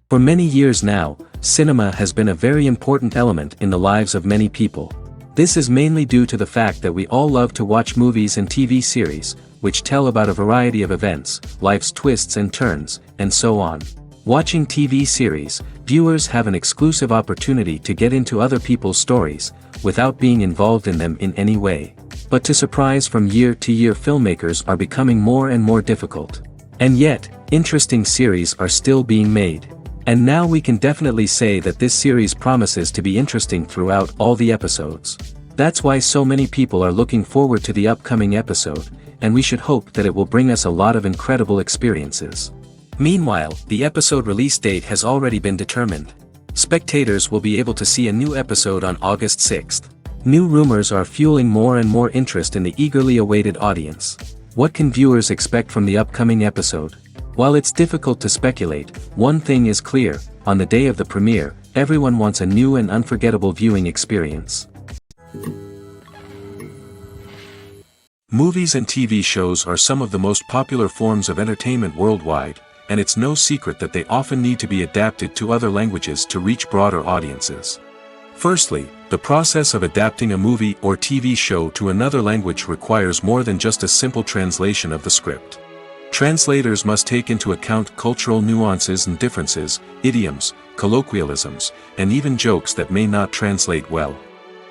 For many years now, cinema has been a very important element in the lives of many people. This is mainly due to the fact that we all love to watch movies and TV series, which tell about a variety of events, life's twists and turns, and so on. Watching TV series, viewers have an exclusive opportunity to get into other people's stories, without being involved in them in any way. But to surprise from year to year, filmmakers are becoming more and more difficult. And yet, interesting series are still being made. And now we can definitely say that this series promises to be interesting throughout all the episodes. That's why so many people are looking forward to the upcoming episode, and we should hope that it will bring us a lot of incredible experiences. Meanwhile, the episode release date has already been determined. Spectators will be able to see a new episode on August 6th. New rumors are fueling more and more interest in the eagerly awaited audience. What can viewers expect from the upcoming episode? While it's difficult to speculate, one thing is clear: on the day of the premiere, everyone wants a new and unforgettable viewing experience. Movies and TV shows are some of the most popular forms of entertainment worldwide, and it's no secret that they often need to be adapted to other languages to reach broader audiences. Firstly, the process of adapting a movie or TV show to another language requires more than just a simple translation of the script. Translators must take into account cultural nuances and differences, idioms, colloquialisms, and even jokes that may not translate well.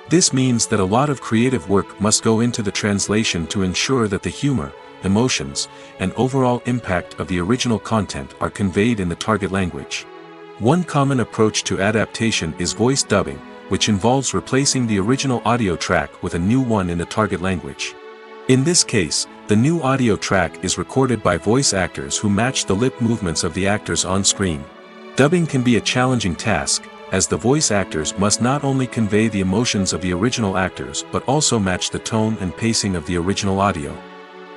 This means that a lot of creative work must go into the translation to ensure that the humor, emotions, and overall impact of the original content are conveyed in the target language. One common approach to adaptation is voice dubbing, which involves replacing the original audio track with a new one in the target language. In this case, the new audio track is recorded by voice actors who match the lip movements of the actors on screen. Dubbing can be a challenging task, as the voice actors must not only convey the emotions of the original actors but also match the tone and pacing of the original audio.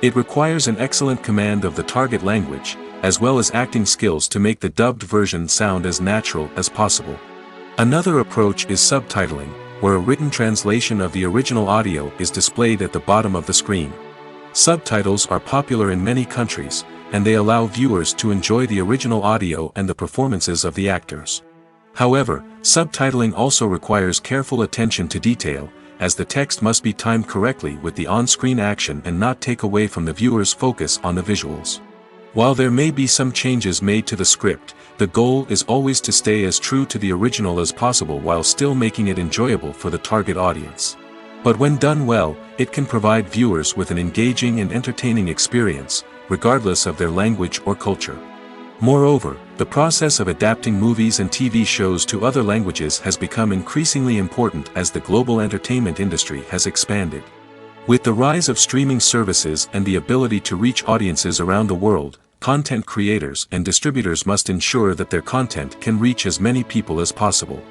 It requires an excellent command of the target language, as well as acting skills to make the dubbed version sound as natural as possible. Another approach is subtitling, where a written translation of the original audio is displayed at the bottom of the screen. Subtitles are popular in many countries, and they allow viewers to enjoy the original audio and the performances of the actors. However, subtitling also requires careful attention to detail, as the text must be timed correctly with the on-screen action and not take away from the viewer's focus on the visuals. While there may be some changes made to the script, the goal is always to stay as true to the original as possible while still making it enjoyable for the target audience. But when done well, it can provide viewers with an engaging and entertaining experience, regardless of their language or culture. Moreover, the process of adapting movies and TV shows to other languages has become increasingly important as the global entertainment industry has expanded. With the rise of streaming services and the ability to reach audiences around the world, content creators and distributors must ensure that their content can reach as many people as possible.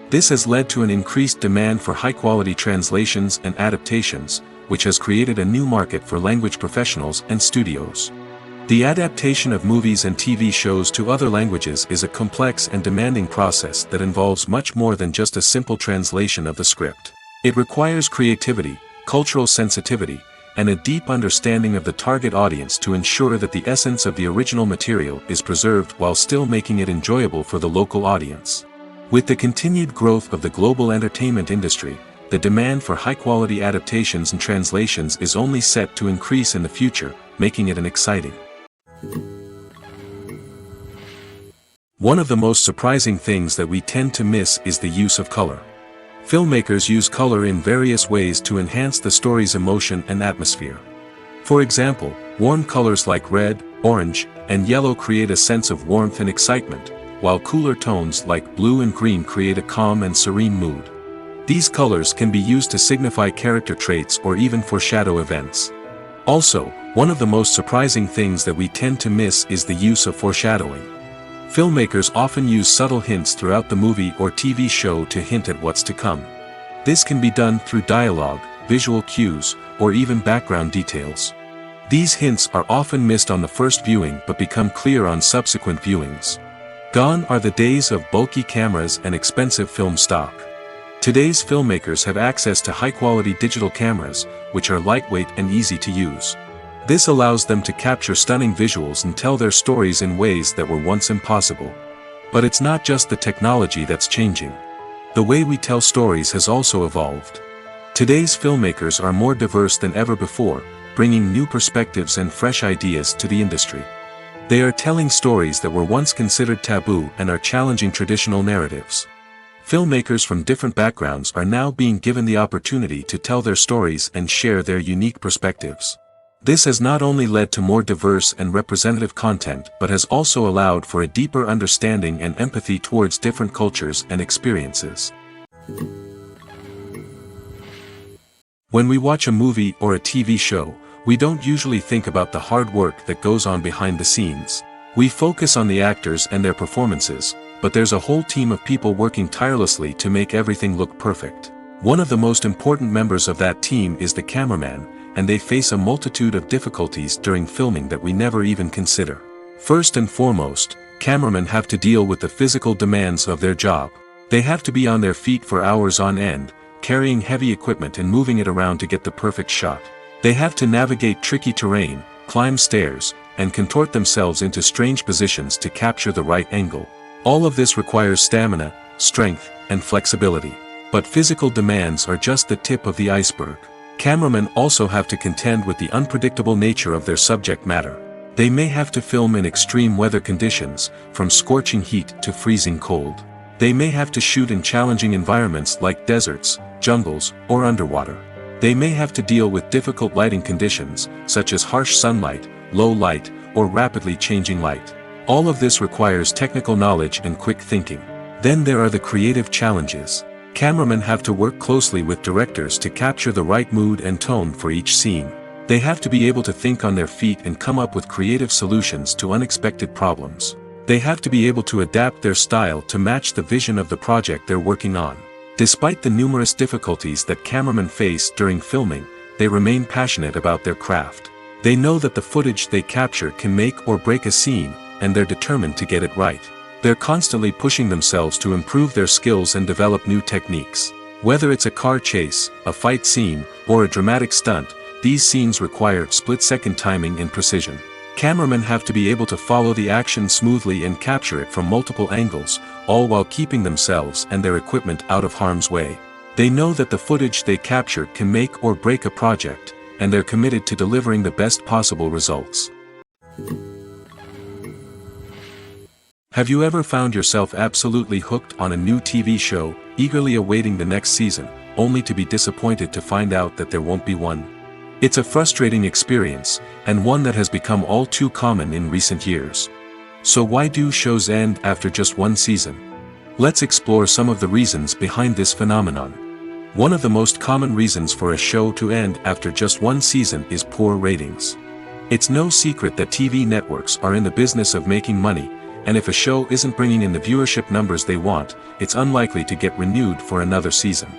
This has led to an increased demand for high-quality translations and adaptations, which has created a new market for language professionals and studios. The adaptation of movies and TV shows to other languages is a complex and demanding process that involves much more than just a simple translation of the script. It requires creativity, cultural sensitivity, and a deep understanding of the target audience to ensure that the essence of the original material is preserved while still making it enjoyable for the local audience. With the continued growth of the global entertainment industry, the demand for high-quality adaptations and translations is only set to increase in the future, making it an exciting. One of the most surprising things that we tend to miss is the use of color. Filmmakers use color in various ways to enhance the story's emotion and atmosphere. For example, warm colors like red, orange, and yellow create a sense of warmth and excitement, while cooler tones like blue and green create a calm and serene mood. These colors can be used to signify character traits or even foreshadow events. Also, one of the most surprising things that we tend to miss is the use of foreshadowing. Filmmakers often use subtle hints throughout the movie or TV show to hint at what's to come. This can be done through dialogue, visual cues, or even background details. These hints are often missed on the first viewing but become clear on subsequent viewings. Gone are the days of bulky cameras and expensive film stock. Today's filmmakers have access to high-quality digital cameras, which are lightweight and easy to use. This allows them to capture stunning visuals and tell their stories in ways that were once impossible. But it's not just the technology that's changing. The way we tell stories has also evolved. Today's filmmakers are more diverse than ever before, bringing new perspectives and fresh ideas to the industry. They are telling stories that were once considered taboo and are challenging traditional narratives. Filmmakers from different backgrounds are now being given the opportunity to tell their stories and share their unique perspectives. This has not only led to more diverse and representative content but has also allowed for a deeper understanding and empathy towards different cultures and experiences. When we watch a movie or a TV show, we don't usually think about the hard work that goes on behind the scenes. We focus on the actors and their performances, but there's a whole team of people working tirelessly to make everything look perfect. One of the most important members of that team is the cameraman, and they face a multitude of difficulties during filming that we never even consider. First and foremost, cameramen have to deal with the physical demands of their job. They have to be on their feet for hours on end, carrying heavy equipment and moving it around to get the perfect shot. They have to navigate tricky terrain, climb stairs, and contort themselves into strange positions to capture the right angle. All of this requires stamina, strength, and flexibility. But physical demands are just the tip of the iceberg. Cameramen also have to contend with the unpredictable nature of their subject matter. They may have to film in extreme weather conditions, from scorching heat to freezing cold. They may have to shoot in challenging environments like deserts, jungles, or underwater. They may have to deal with difficult lighting conditions, such as harsh sunlight, low light, or rapidly changing light. All of this requires technical knowledge and quick thinking. Then there are the creative challenges. Cameramen have to work closely with directors to capture the right mood and tone for each scene. They have to be able to think on their feet and come up with creative solutions to unexpected problems. They have to be able to adapt their style to match the vision of the project they're working on. Despite the numerous difficulties that cameramen face during filming, they remain passionate about their craft. They know that the footage they capture can make or break a scene, and they're determined to get it right. They're constantly pushing themselves to improve their skills and develop new techniques. Whether it's a car chase, a fight scene, or a dramatic stunt, these scenes require split-second timing and precision. Cameramen have to be able to follow the action smoothly and capture it from multiple angles, all while keeping themselves and their equipment out of harm's way. They know that the footage they capture can make or break a project, and they're committed to delivering the best possible results. Have you ever found yourself absolutely hooked on a new TV show, eagerly awaiting the next season, only to be disappointed to find out that there won't be one? It's a frustrating experience, and one that has become all too common in recent years. So why do shows end after just one season? Let's explore some of the reasons behind this phenomenon. One of the most common reasons for a show to end after just one season is poor ratings. It's no secret that TV networks are in the business of making money, and if a show isn't bringing in the viewership numbers they want, it's unlikely to get renewed for another season.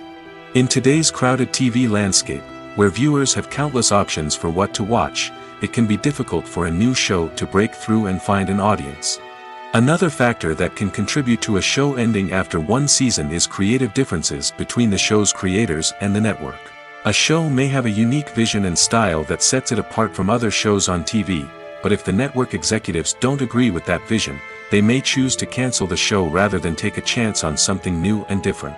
In today's crowded TV landscape, where viewers have countless options for what to watch, it can be difficult for a new show to break through and find an audience. Another factor that can contribute to a show ending after one season is creative differences between the show's creators and the network. A show may have a unique vision and style that sets it apart from other shows on TV, but if the network executives don't agree with that vision, they may choose to cancel the show rather than take a chance on something new and different.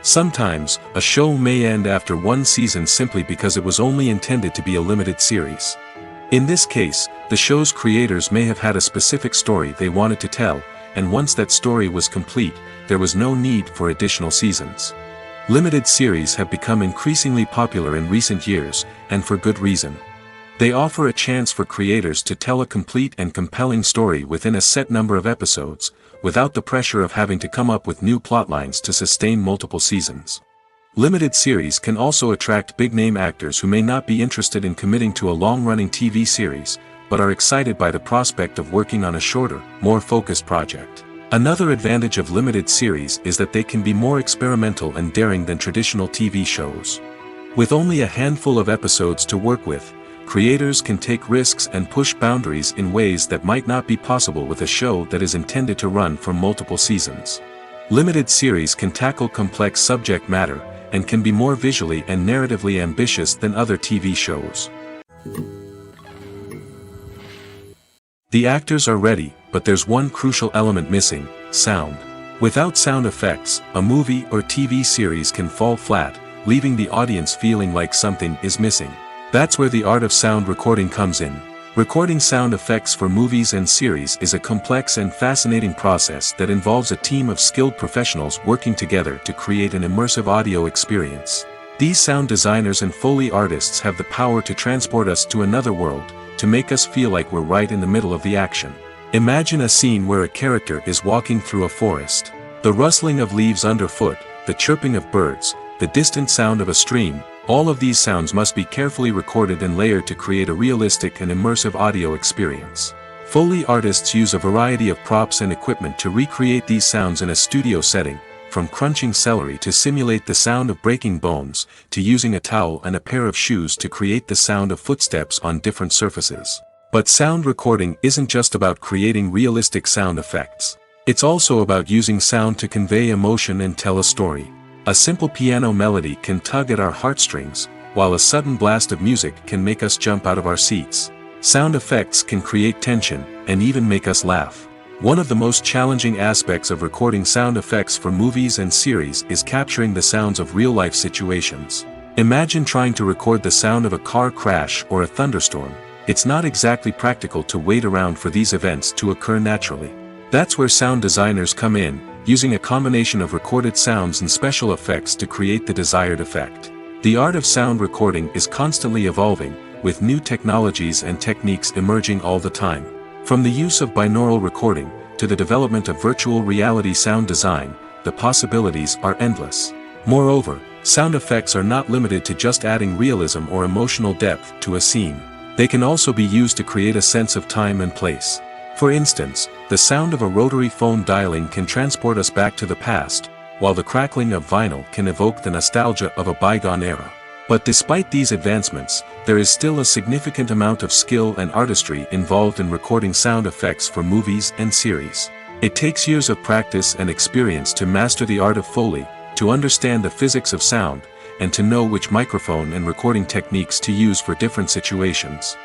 Sometimes, a show may end after one season simply because it was only intended to be a limited series. In this case, the show's creators may have had a specific story they wanted to tell, and once that story was complete, there was no need for additional seasons. Limited series have become increasingly popular in recent years, and for good reason. They offer a chance for creators to tell a complete and compelling story within a set number of episodes, without the pressure of having to come up with new plotlines to sustain multiple seasons. Limited series can also attract big-name actors who may not be interested in committing to a long-running TV series, but are excited by the prospect of working on a shorter, more focused project. Another advantage of limited series is that they can be more experimental and daring than traditional TV shows. With only a handful of episodes to work with, creators can take risks and push boundaries in ways that might not be possible with a show that is intended to run for multiple seasons. Limited series can tackle complex subject matter, and can be more visually and narratively ambitious than other TV shows. The actors are ready, but there's one crucial element missing: Sound. Without sound effects, a movie or TV series can fall flat, leaving the audience feeling like something is missing. That's where the art of sound recording comes in. Recording sound effects for movies and series is a complex and fascinating process that involves a team of skilled professionals working together to create an immersive audio experience. These sound designers and Foley artists have the power to transport us to another world, to make us feel like we're right in the middle of the action. Imagine a scene where a character is walking through a forest. The rustling of leaves underfoot, the chirping of birds, the distant sound of a stream, all of these sounds must be carefully recorded and layered to create a realistic and immersive audio experience. Foley artists use a variety of props and equipment to recreate these sounds in a studio setting, from crunching celery to simulate the sound of breaking bones, to using a towel and a pair of shoes to create the sound of footsteps on different surfaces. But sound recording isn't just about creating realistic sound effects. It's also about using sound to convey emotion and tell a story. A simple piano melody can tug at our heartstrings, while a sudden blast of music can make us jump out of our seats. Sound effects can create tension, and even make us laugh. One of the most challenging aspects of recording sound effects for movies and series is capturing the sounds of real-life situations. Imagine trying to record the sound of a car crash or a thunderstorm. It's not exactly practical to wait around for these events to occur naturally. That's where sound designers come in, using a combination of recorded sounds and special effects to create the desired effect. The art of sound recording is constantly evolving, with new technologies and techniques emerging all the time. From the use of binaural recording, to the development of virtual reality sound design, the possibilities are endless. Moreover, sound effects are not limited to just adding realism or emotional depth to a scene. They can also be used to create a sense of time and place. For instance, the sound of a rotary phone dialing can transport us back to the past, while the crackling of vinyl can evoke the nostalgia of a bygone era. But despite these advancements, there is still a significant amount of skill and artistry involved in recording sound effects for movies and series. It takes years of practice and experience to master the art of Foley, to understand the physics of sound, and to know which microphone and recording techniques to use for different situations.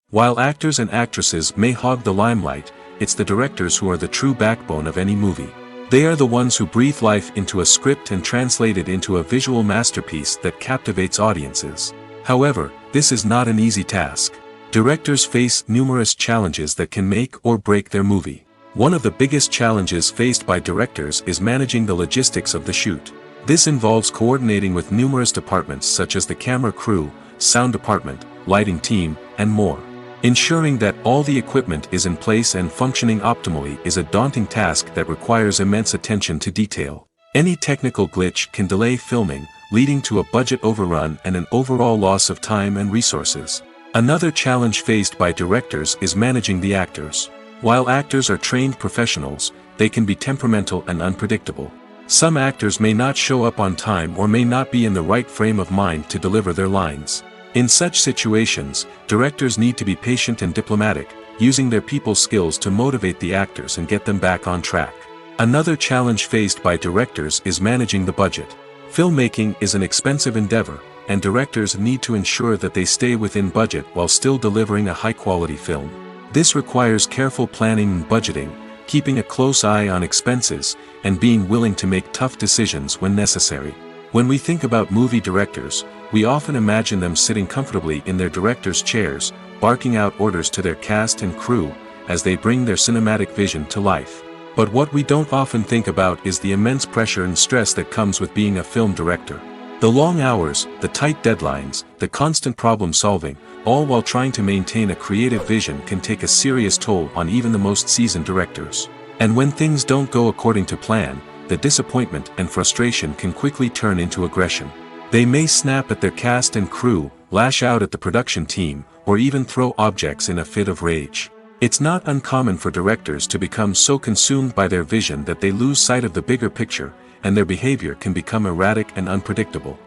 While actors and actresses may hog the limelight, it's the directors who are the true backbone of any movie. They are the ones who breathe life into a script and translate it into a visual masterpiece that captivates audiences. However, this is not an easy task. Directors face numerous challenges that can make or break their movie. One of the biggest challenges faced by directors is managing the logistics of the shoot. This involves coordinating with numerous departments such as the camera crew, sound department, lighting team, and more. Ensuring that all the equipment is in place and functioning optimally is a daunting task that requires immense attention to detail. Any technical glitch can delay filming, leading to a budget overrun and an overall loss of time and resources. Another challenge faced by directors is managing the actors. While actors are trained professionals, they can be temperamental and unpredictable. Some actors may not show up on time or may not be in the right frame of mind to deliver their lines. In such situations, directors need to be patient and diplomatic, using their people skills to motivate the actors and get them back on track. Another challenge faced by directors is managing the budget. Filmmaking is an expensive endeavor, and directors need to ensure that they stay within budget while still delivering a high-quality film. This requires careful planning and budgeting, keeping a close eye on expenses, and being willing to make tough decisions when necessary. When we think about movie directors, we often imagine them sitting comfortably in their director's chairs, barking out orders to their cast and crew, as they bring their cinematic vision to life. But what we don't often think about is the immense pressure and stress that comes with being a film director. The long hours, the tight deadlines, the constant problem solving, all while trying to maintain a creative vision can take a serious toll on even the most seasoned directors. And when things don't go according to plan, the disappointment and frustration can quickly turn into aggression. They may snap at their cast and crew, lash out at the production team, or even throw objects in a fit of rage. It's not uncommon for directors to become so consumed by their vision that they lose sight of the bigger picture, and their behavior can become erratic and unpredictable.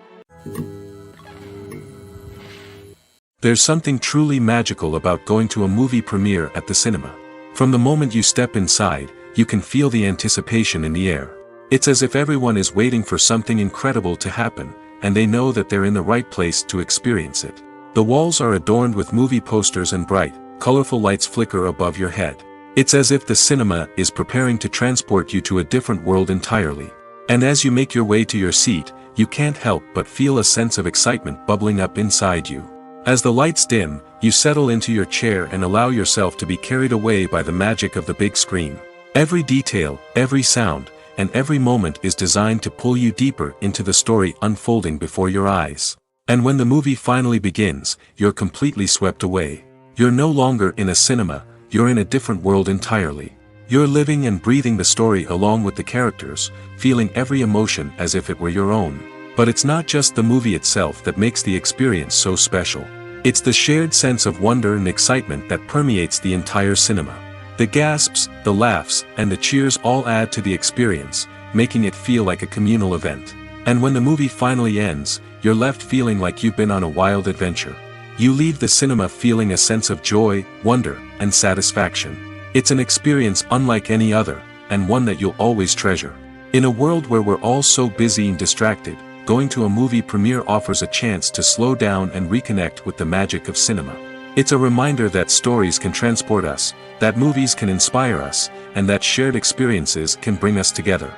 There's something truly magical about going to a movie premiere at the cinema. From the moment you step inside, you can feel the anticipation in the air. It's as if everyone is waiting for something incredible to happen, and they know that they're in the right place to experience it. The walls are adorned with movie posters and bright, colorful lights flicker above your head. It's as if the cinema is preparing to transport you to a different world entirely. And as you make your way to your seat, you can't help but feel a sense of excitement bubbling up inside you. As the lights dim, you settle into your chair and allow yourself to be carried away by the magic of the big screen. Every detail, every sound, and every moment is designed to pull you deeper into the story unfolding before your eyes. And when the movie finally begins, you're completely swept away. You're no longer in a cinema, you're in a different world entirely. You're living and breathing the story along with the characters, feeling every emotion as if it were your own. But it's not just the movie itself that makes the experience so special. It's the shared sense of wonder and excitement that permeates the entire cinema. The gasps, the laughs, and the cheers all add to the experience, making it feel like a communal event. And when the movie finally ends, you're left feeling like you've been on a wild adventure. You leave the cinema feeling a sense of joy, wonder, and satisfaction. It's an experience unlike any other, and one that you'll always treasure. In a world where we're all so busy and distracted, going to a movie premiere offers a chance to slow down and reconnect with the magic of cinema. It's a reminder that stories can transport us, that movies can inspire us, and that shared experiences can bring us together.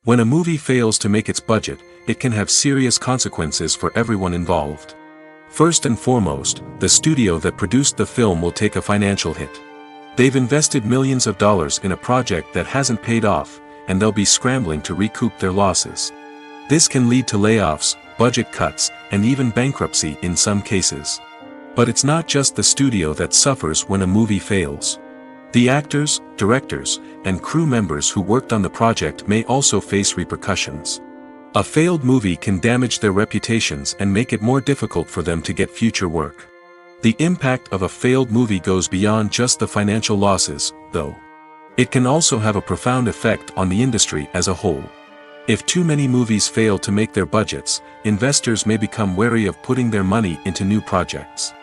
When a movie fails to make its budget, it can have serious consequences for everyone involved. First and foremost, the studio that produced the film will take a financial hit. They've invested millions of dollars in a project that hasn't paid off, and they'll be scrambling to recoup their losses. This can lead to layoffs, budget cuts, and even bankruptcy in some cases. But it's not just the studio that suffers when a movie fails. The actors, directors, and crew members who worked on the project may also face repercussions. A failed movie can damage their reputations and make it more difficult for them to get future work. The impact of a failed movie goes beyond just the financial losses, though. It can also have a profound effect on the industry as a whole. If too many movies fail to make their budgets, investors may become wary of putting their money into new projects.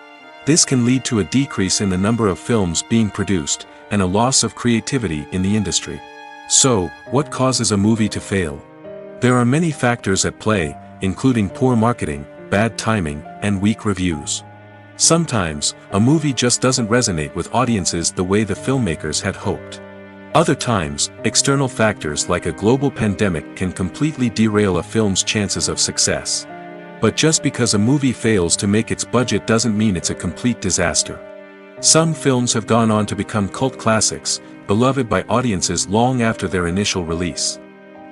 This can lead to a decrease in the number of films being produced, and a loss of creativity in the industry. So, what causes a movie to fail? There are many factors at play, including poor marketing, bad timing, and weak reviews. Sometimes, a movie just doesn't resonate with audiences the way the filmmakers had hoped. Other times, external factors like a global pandemic can completely derail a film's chances of success. But just because a movie fails to make its budget doesn't mean it's a complete disaster. Some films have gone on to become cult classics, beloved by audiences long after their initial release.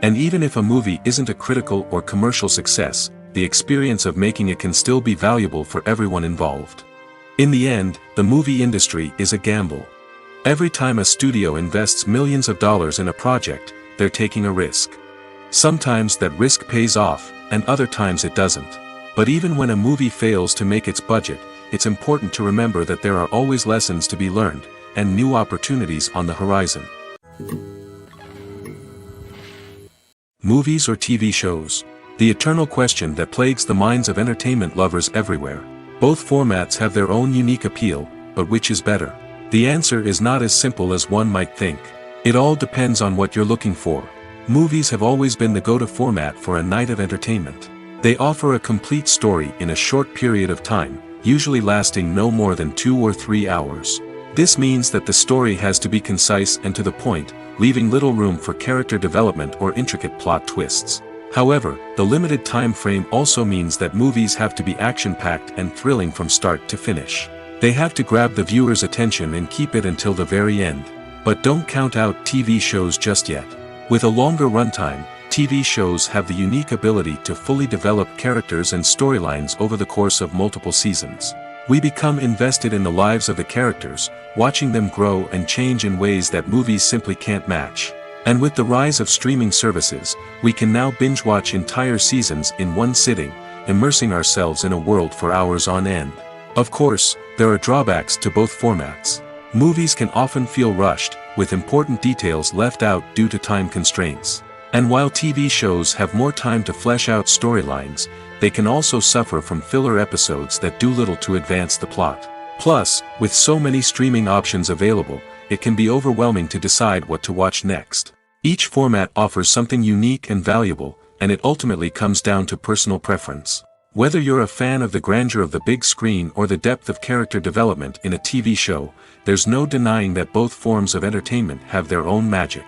And even if a movie isn't a critical or commercial success, the experience of making it can still be valuable for everyone involved. In the end, the movie industry is a gamble. Every time a studio invests millions of dollars in a project, they're taking a risk. Sometimes that risk pays off, and other times it doesn't. But even when a movie fails to make its budget, it's important to remember that there are always lessons to be learned, and new opportunities on the horizon. Movies or TV shows? The eternal question that plagues the minds of entertainment lovers everywhere. Both formats have their own unique appeal, but which is better? The answer is not as simple as one might think. It all depends on what you're looking for. Movies have always been the go-to format for a night of entertainment. They offer a complete story in a short period of time, usually lasting no more than 2 or 3 hours. This means that the story has to be concise and to the point, leaving little room for character development or intricate plot twists. However, the limited time frame also means that movies have to be action-packed and thrilling from start to finish. They have to grab the viewer's attention and keep it until the very end. But don't count out TV shows just yet. With a longer runtime, TV shows have the unique ability to fully develop characters and storylines over the course of multiple seasons. We become invested in the lives of the characters, watching them grow and change in ways that movies simply can't match. And with the rise of streaming services, we can now binge-watch entire seasons in one sitting, immersing ourselves in a world for hours on end. Of course, there are drawbacks to both formats. Movies can often feel rushed, with important details left out due to time constraints. And while TV shows have more time to flesh out storylines, they can also suffer from filler episodes that do little to advance the plot. Plus, with so many streaming options available, it can be overwhelming to decide what to watch next. Each format offers something unique and valuable, and it ultimately comes down to personal preference. Whether you're a fan of the grandeur of the big screen or the depth of character development in a TV show, there's no denying that both forms of entertainment have their own magic.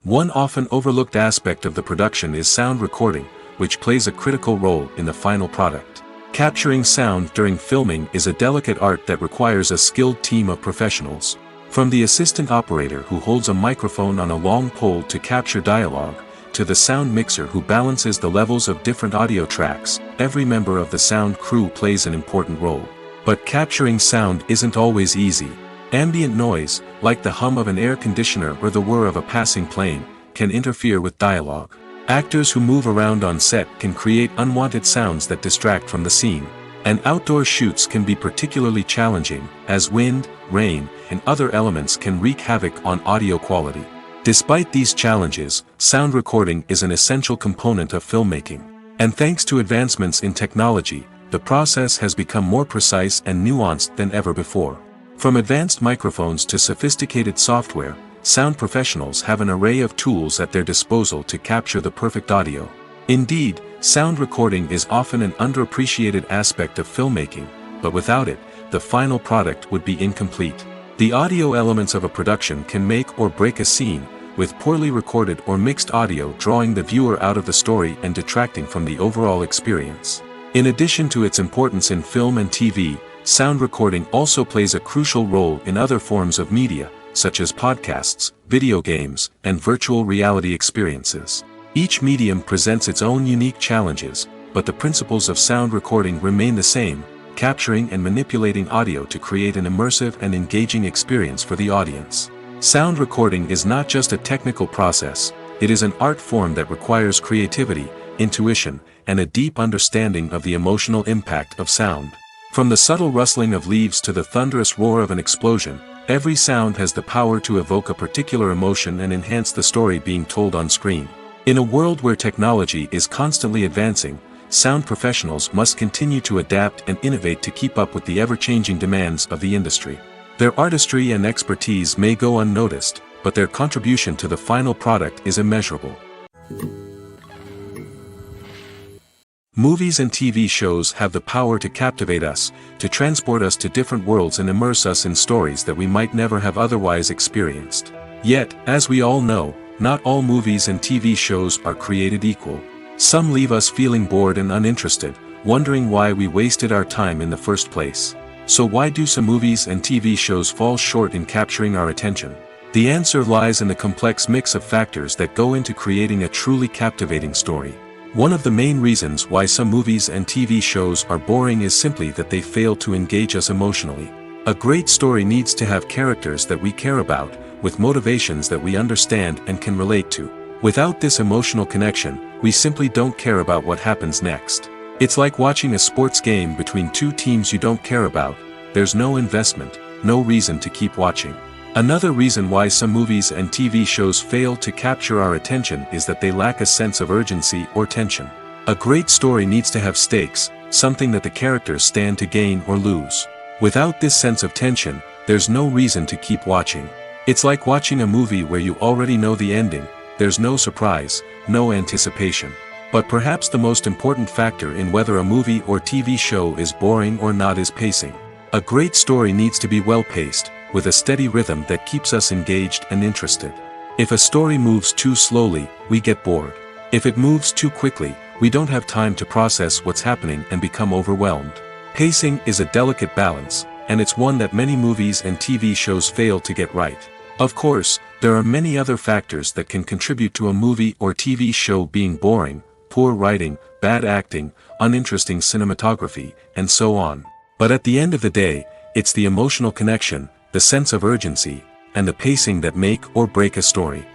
One often overlooked aspect of the production is sound recording, which plays a critical role in the final product. Capturing sound during filming is a delicate art that requires a skilled team of professionals. From the assistant operator who holds a microphone on a long pole to capture dialogue, to the sound mixer who balances the levels of different audio tracks, every member of the sound crew plays an important role. But capturing sound isn't always easy. Ambient noise, like the hum of an air conditioner or the whir of a passing plane, can interfere with dialogue. Actors who move around on set can create unwanted sounds that distract from the scene. And outdoor shoots can be particularly challenging, as wind, rain, and other elements can wreak havoc on audio quality. Despite these challenges, sound recording is an essential component of filmmaking. And thanks to advancements in technology, the process has become more precise and nuanced than ever before. From advanced microphones to sophisticated software, sound professionals have an array of tools at their disposal to capture the perfect audio. Indeed, sound recording is often an underappreciated aspect of filmmaking, but without it, the final product would be incomplete. The audio elements of a production can make or break a scene, with poorly recorded or mixed audio drawing the viewer out of the story and detracting from the overall experience. In addition to its importance in film and TV, sound recording also plays a crucial role in other forms of media, such as podcasts, video games, and virtual reality experiences. Each medium presents its own unique challenges, but the principles of sound recording remain the same, capturing and manipulating audio to create an immersive and engaging experience for the audience. Sound recording is not just a technical process, it is an art form that requires creativity, intuition, and a deep understanding of the emotional impact of sound. From the subtle rustling of leaves to the thunderous roar of an explosion, every sound has the power to evoke a particular emotion and enhance the story being told on screen. In a world where technology is constantly advancing, sound professionals must continue to adapt and innovate to keep up with the ever-changing demands of the industry. Their artistry and expertise may go unnoticed, but their contribution to the final product is immeasurable. Movies and TV shows have the power to captivate us, to transport us to different worlds and immerse us in stories that we might never have otherwise experienced. Yet, as we all know, not all movies and TV shows are created equal. Some leave us feeling bored and uninterested, wondering why we wasted our time in the first place. So why do some movies and TV shows fall short in capturing our attention? The answer lies in the complex mix of factors that go into creating a truly captivating story. One of the main reasons why some movies and TV shows are boring is simply that they fail to engage us emotionally. A great story needs to have characters that we care about, with motivations that we understand and can relate to. Without this emotional connection, we simply don't care about what happens next. It's like watching a sports game between two teams you don't care about. There's no investment, no reason to keep watching. Another reason why some movies and TV shows fail to capture our attention is that they lack a sense of urgency or tension. A great story needs to have stakes, something that the characters stand to gain or lose. Without this sense of tension, there's no reason to keep watching. It's like watching a movie where you already know the ending, there's no surprise, no anticipation. But perhaps the most important factor in whether a movie or TV show is boring or not is pacing. A great story needs to be well-paced, with a steady rhythm that keeps us engaged and interested. If a story moves too slowly, we get bored. If it moves too quickly, we don't have time to process what's happening and become overwhelmed. Pacing is a delicate balance, and it's one that many movies and TV shows fail to get right. Of course, there are many other factors that can contribute to a movie or TV show being boring: poor writing, bad acting, uninteresting cinematography, and so on. But at the end of the day, it's the emotional connection, the sense of urgency, and the pacing that make or break a story.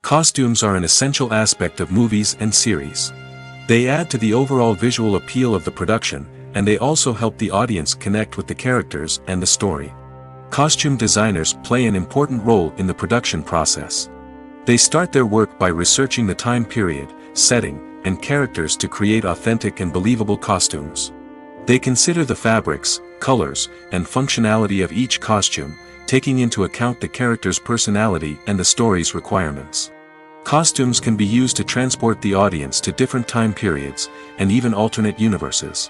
Costumes are an essential aspect of movies and series. They add to the overall visual appeal of the production, and they also help the audience connect with the characters and the story. Costume designers play an important role in the production process. They start their work by researching the time period, setting, and characters to create authentic and believable costumes. They consider the fabrics, colors, and functionality of each costume, taking into account the character's personality and the story's requirements. Costumes can be used to transport the audience to different time periods, and even alternate universes.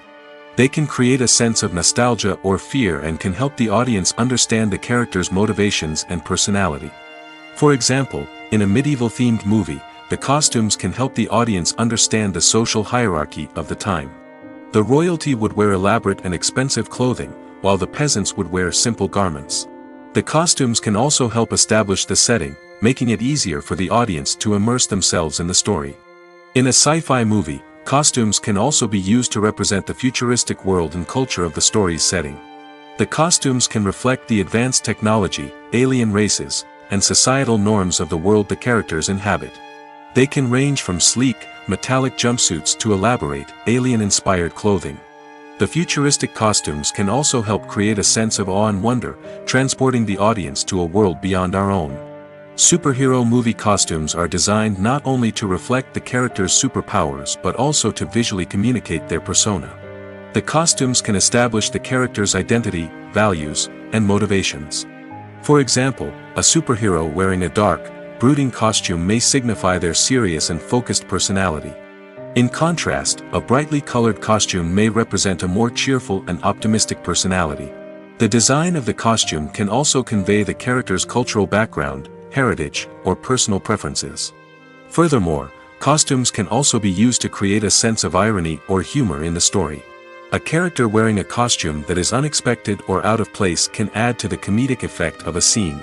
They can create a sense of nostalgia or fear and can help the audience understand the character's motivations and personality. For example, in a medieval-themed movie, the costumes can help the audience understand the social hierarchy of the time. The royalty would wear elaborate and expensive clothing, while the peasants would wear simple garments. The costumes can also help establish the setting, making it easier for the audience to immerse themselves in the story. In a sci-fi movie, costumes can also be used to represent the futuristic world and culture of the story's setting. The costumes can reflect the advanced technology, alien races, and societal norms of the world the characters inhabit. They can range from sleek, metallic jumpsuits to elaborate, alien-inspired clothing. The futuristic costumes can also help create a sense of awe and wonder, transporting the audience to a world beyond our own. Superhero movie costumes are designed not only to reflect the character's superpowers but also to visually communicate their persona. The costumes can establish the character's identity, values, and motivations. For example, a superhero wearing a dark, brooding costume may signify their serious and focused personality. In contrast, a brightly colored costume may represent a more cheerful and optimistic personality. The design of the costume can also convey the character's cultural background, heritage, or personal preferences. Furthermore, costumes can also be used to create a sense of irony or humor in the story. A character wearing a costume that is unexpected or out of place can add to the comedic effect of a scene.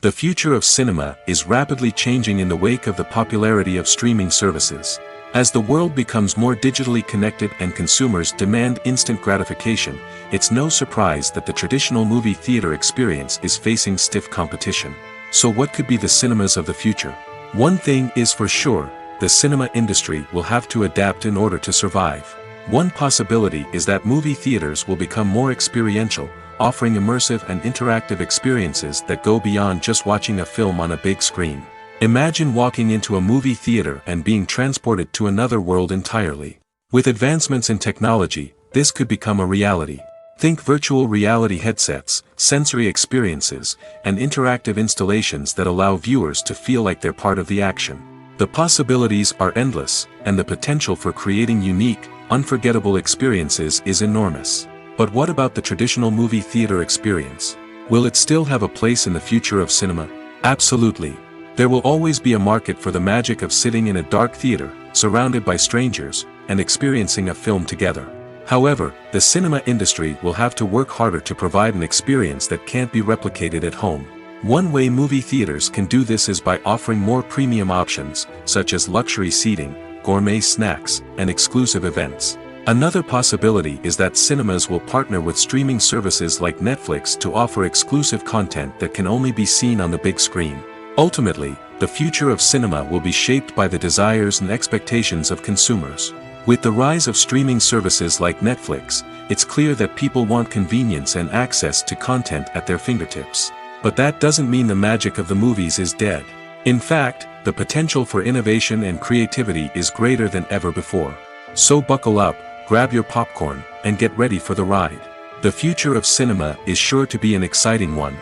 The future of cinema is rapidly changing in the wake of the popularity of streaming services. As the world becomes more digitally connected and consumers demand instant gratification, it's no surprise that the traditional movie theater experience is facing stiff competition. So what could be the cinemas of the future? One thing is for sure, the cinema industry will have to adapt in order to survive. One possibility is that movie theaters will become more experiential, offering immersive and interactive experiences that go beyond just watching a film on a big screen. Imagine walking into a movie theater and being transported to another world entirely. With advancements in technology, this could become a reality. Think virtual reality headsets, sensory experiences, and interactive installations that allow viewers to feel like they're part of the action. The possibilities are endless, and the potential for creating unique, unforgettable experiences is enormous. But what about the traditional movie theater experience? Will it still have a place in the future of cinema? Absolutely. There will always be a market for the magic of sitting in a dark theater, surrounded by strangers, and experiencing a film together. However, the cinema industry will have to work harder to provide an experience that can't be replicated at home. One way movie theaters can do this is by offering more premium options, such as luxury seating, gourmet snacks, and exclusive events. Another possibility is that cinemas will partner with streaming services like Netflix to offer exclusive content that can only be seen on the big screen. Ultimately, the future of cinema will be shaped by the desires and expectations of consumers. With the rise of streaming services like Netflix, it's clear that people want convenience and access to content at their fingertips. But that doesn't mean the magic of the movies is dead. In fact, the potential for innovation and creativity is greater than ever before. So buckle up, grab your popcorn, and get ready for the ride. The future of cinema is sure to be an exciting one.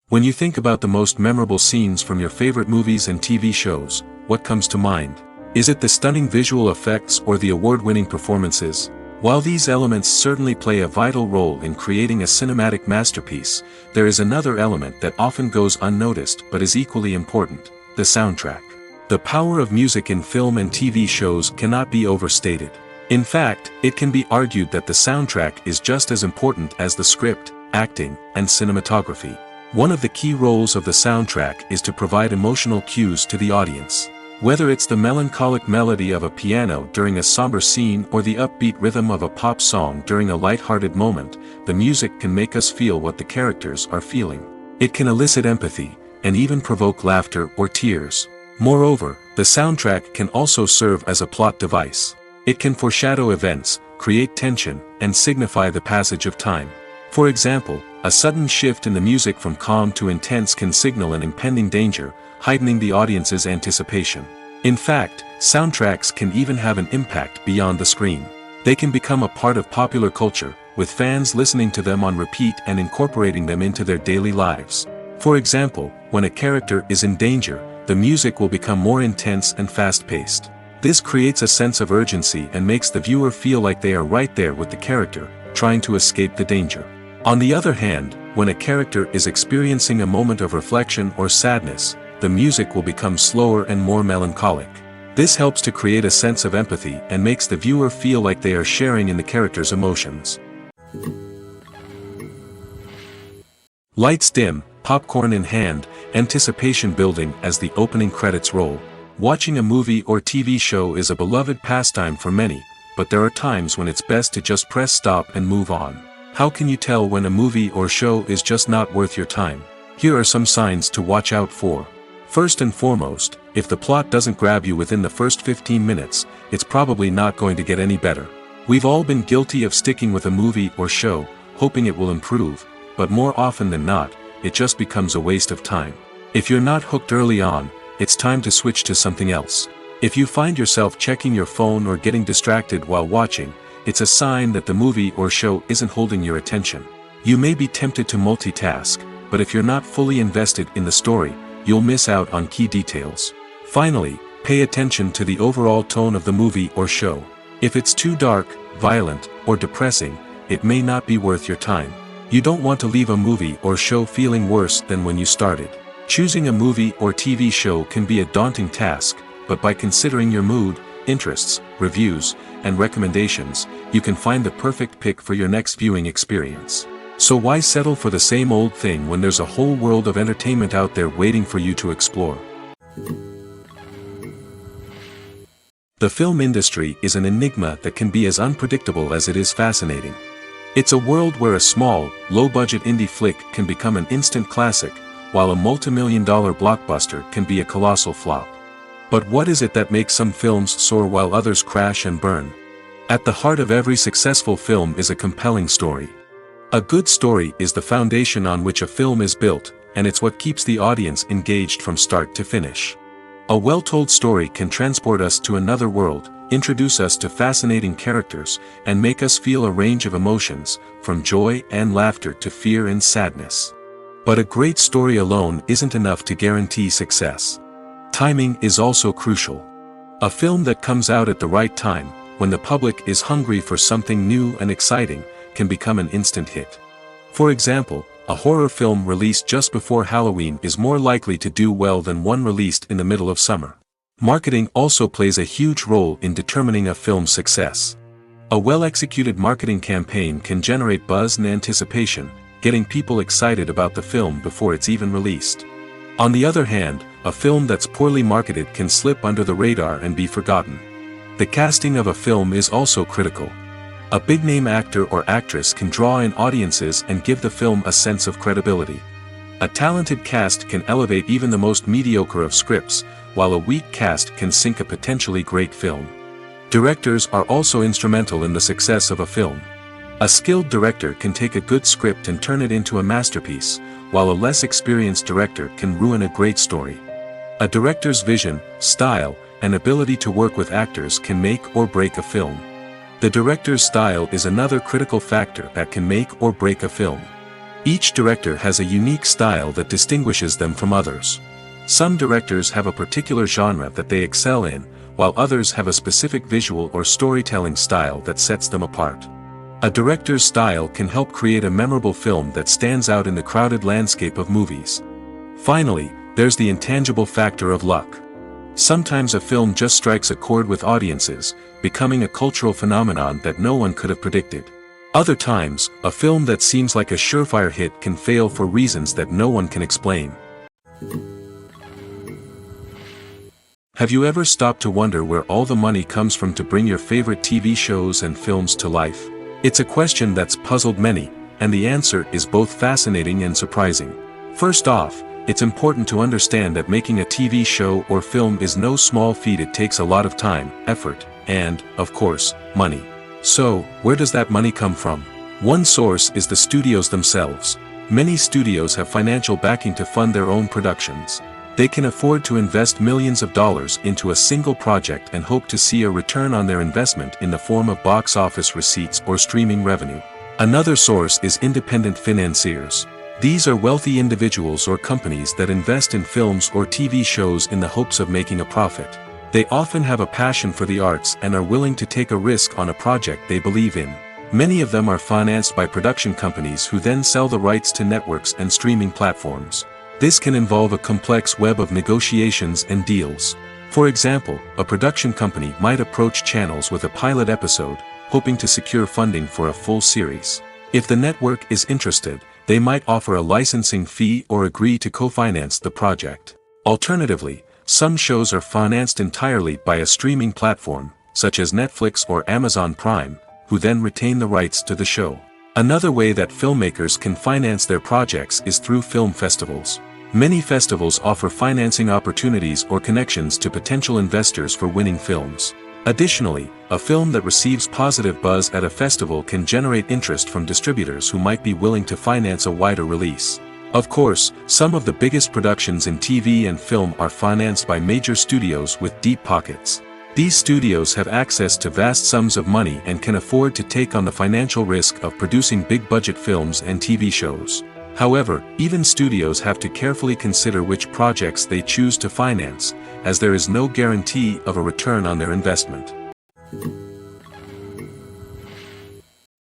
When you think about the most memorable scenes from your favorite movies and TV shows, what comes to mind? Is it the stunning visual effects or the award-winning performances? While these elements certainly play a vital role in creating a cinematic masterpiece, there is another element that often goes unnoticed but is equally important: the soundtrack. The power of music in film and TV shows cannot be overstated. In fact, it can be argued that the soundtrack is just as important as the script, acting, and cinematography. One of the key roles of the soundtrack is to provide emotional cues to the audience. Whether it's the melancholic melody of a piano during a somber scene or the upbeat rhythm of a pop song during a light-hearted moment, the music can make us feel what the characters are feeling. It can elicit empathy, and even provoke laughter or tears. Moreover, the soundtrack can also serve as a plot device. It can foreshadow events, create tension, and signify the passage of time. For example, a sudden shift in the music from calm to intense can signal an impending danger, heightening the audience's anticipation. In fact, soundtracks can even have an impact beyond the screen. They can become a part of popular culture, with fans listening to them on repeat and incorporating them into their daily lives. For example, when a character is in danger, the music will become more intense and fast-paced. This creates a sense of urgency and makes the viewer feel like they are right there with the character, trying to escape the danger. On the other hand, when a character is experiencing a moment of reflection or sadness, the music will become slower and more melancholic. This helps to create a sense of empathy and makes the viewer feel like they are sharing in the character's emotions. Lights dim, popcorn in hand, anticipation building as the opening credits roll. Watching a movie or TV show is a beloved pastime for many, but there are times when it's best to just press stop and move on. How can you tell when a movie or show is just not worth your time? Here are some signs to watch out for. First and foremost, if the plot doesn't grab you within the first 15 minutes, it's probably not going to get any better. We've all been guilty of sticking with a movie or show, hoping it will improve, but more often than not, it just becomes a waste of time. If you're not hooked early on, it's time to switch to something else. If you find yourself checking your phone or getting distracted while watching, it's a sign that the movie or show isn't holding your attention. You may be tempted to multitask, but if you're not fully invested in the story, you'll miss out on key details. Finally, pay attention to the overall tone of the movie or show. If it's too dark, violent, or depressing, it may not be worth your time. You don't want to leave a movie or show feeling worse than when you started. Choosing a movie or TV show can be a daunting task, but by considering your mood, interests, reviews, and recommendations, you can find the perfect pick for your next viewing experience. So why settle for the same old thing when there's a whole world of entertainment out there waiting for you to explore? The film industry is an enigma that can be as unpredictable as it is fascinating. It's a world where a small, low-budget indie flick can become an instant classic, while a multi-million-dollar blockbuster can be a colossal flop. But what is it that makes some films soar while others crash and burn? At the heart of every successful film is a compelling story. A good story is the foundation on which a film is built, and it's what keeps the audience engaged from start to finish. A well-told story can transport us to another world, introduce us to fascinating characters, and make us feel a range of emotions, from joy and laughter to fear and sadness. But a great story alone isn't enough to guarantee success. Timing is also crucial. A film that comes out at the right time, when the public is hungry for something new and exciting, can become an instant hit. For example, a horror film released just before Halloween is more likely to do well than one released in the middle of summer. Marketing also plays a huge role in determining a film's success. A well-executed marketing campaign can generate buzz and anticipation, getting people excited about the film before it's even released. On the other hand, a film that's poorly marketed can slip under the radar and be forgotten. The casting of a film is also critical. A big-name actor or actress can draw in audiences and give the film a sense of credibility. A talented cast can elevate even the most mediocre of scripts, while a weak cast can sink a potentially great film. Directors are also instrumental in the success of a film. A skilled director can take a good script and turn it into a masterpiece, while a less experienced director can ruin a great story. A director's vision, style, and ability to work with actors can make or break a film. The director's style is another critical factor that can make or break a film. Each director has a unique style that distinguishes them from others. Some directors have a particular genre that they excel in, while others have a specific visual or storytelling style that sets them apart. A director's style can help create a memorable film that stands out in the crowded landscape of movies. Finally, there's the intangible factor of luck. Sometimes a film just strikes a chord with audiences, becoming a cultural phenomenon that no one could have predicted. Other times, a film that seems like a surefire hit can fail for reasons that no one can explain. Have you ever stopped to wonder where all the money comes from to bring your favorite TV shows and films to life? It's a question that's puzzled many, and the answer is both fascinating and surprising. First off, it's important to understand that making a TV show or film is no small feat. It takes a lot of time, effort, and, of course, money. So, where does that money come from? One source is the studios themselves. Many studios have financial backing to fund their own productions. They can afford to invest millions of dollars into a single project and hope to see a return on their investment in the form of box office receipts or streaming revenue. Another source is independent financiers. These are wealthy individuals or companies that invest in films or TV shows in the hopes of making a profit. They often have a passion for the arts and are willing to take a risk on a project they believe in. Many of them are financed by production companies who then sell the rights to networks and streaming platforms. This can involve a complex web of negotiations and deals. For example, a production company might approach channels with a pilot episode, hoping to secure funding for a full series. If the network is interested, they might offer a licensing fee or agree to co-finance the project. Alternatively, some shows are financed entirely by a streaming platform, such as Netflix or Amazon Prime, who then retain the rights to the show. Another way that filmmakers can finance their projects is through film festivals. Many festivals offer financing opportunities or connections to potential investors for winning films. Additionally, a film that receives positive buzz at a festival can generate interest from distributors who might be willing to finance a wider release. Of course, some of the biggest productions in TV and film are financed by major studios with deep pockets. These studios have access to vast sums of money and can afford to take on the financial risk of producing big-budget films and TV shows. However, even studios have to carefully consider which projects they choose to finance, as there is no guarantee of a return on their investment.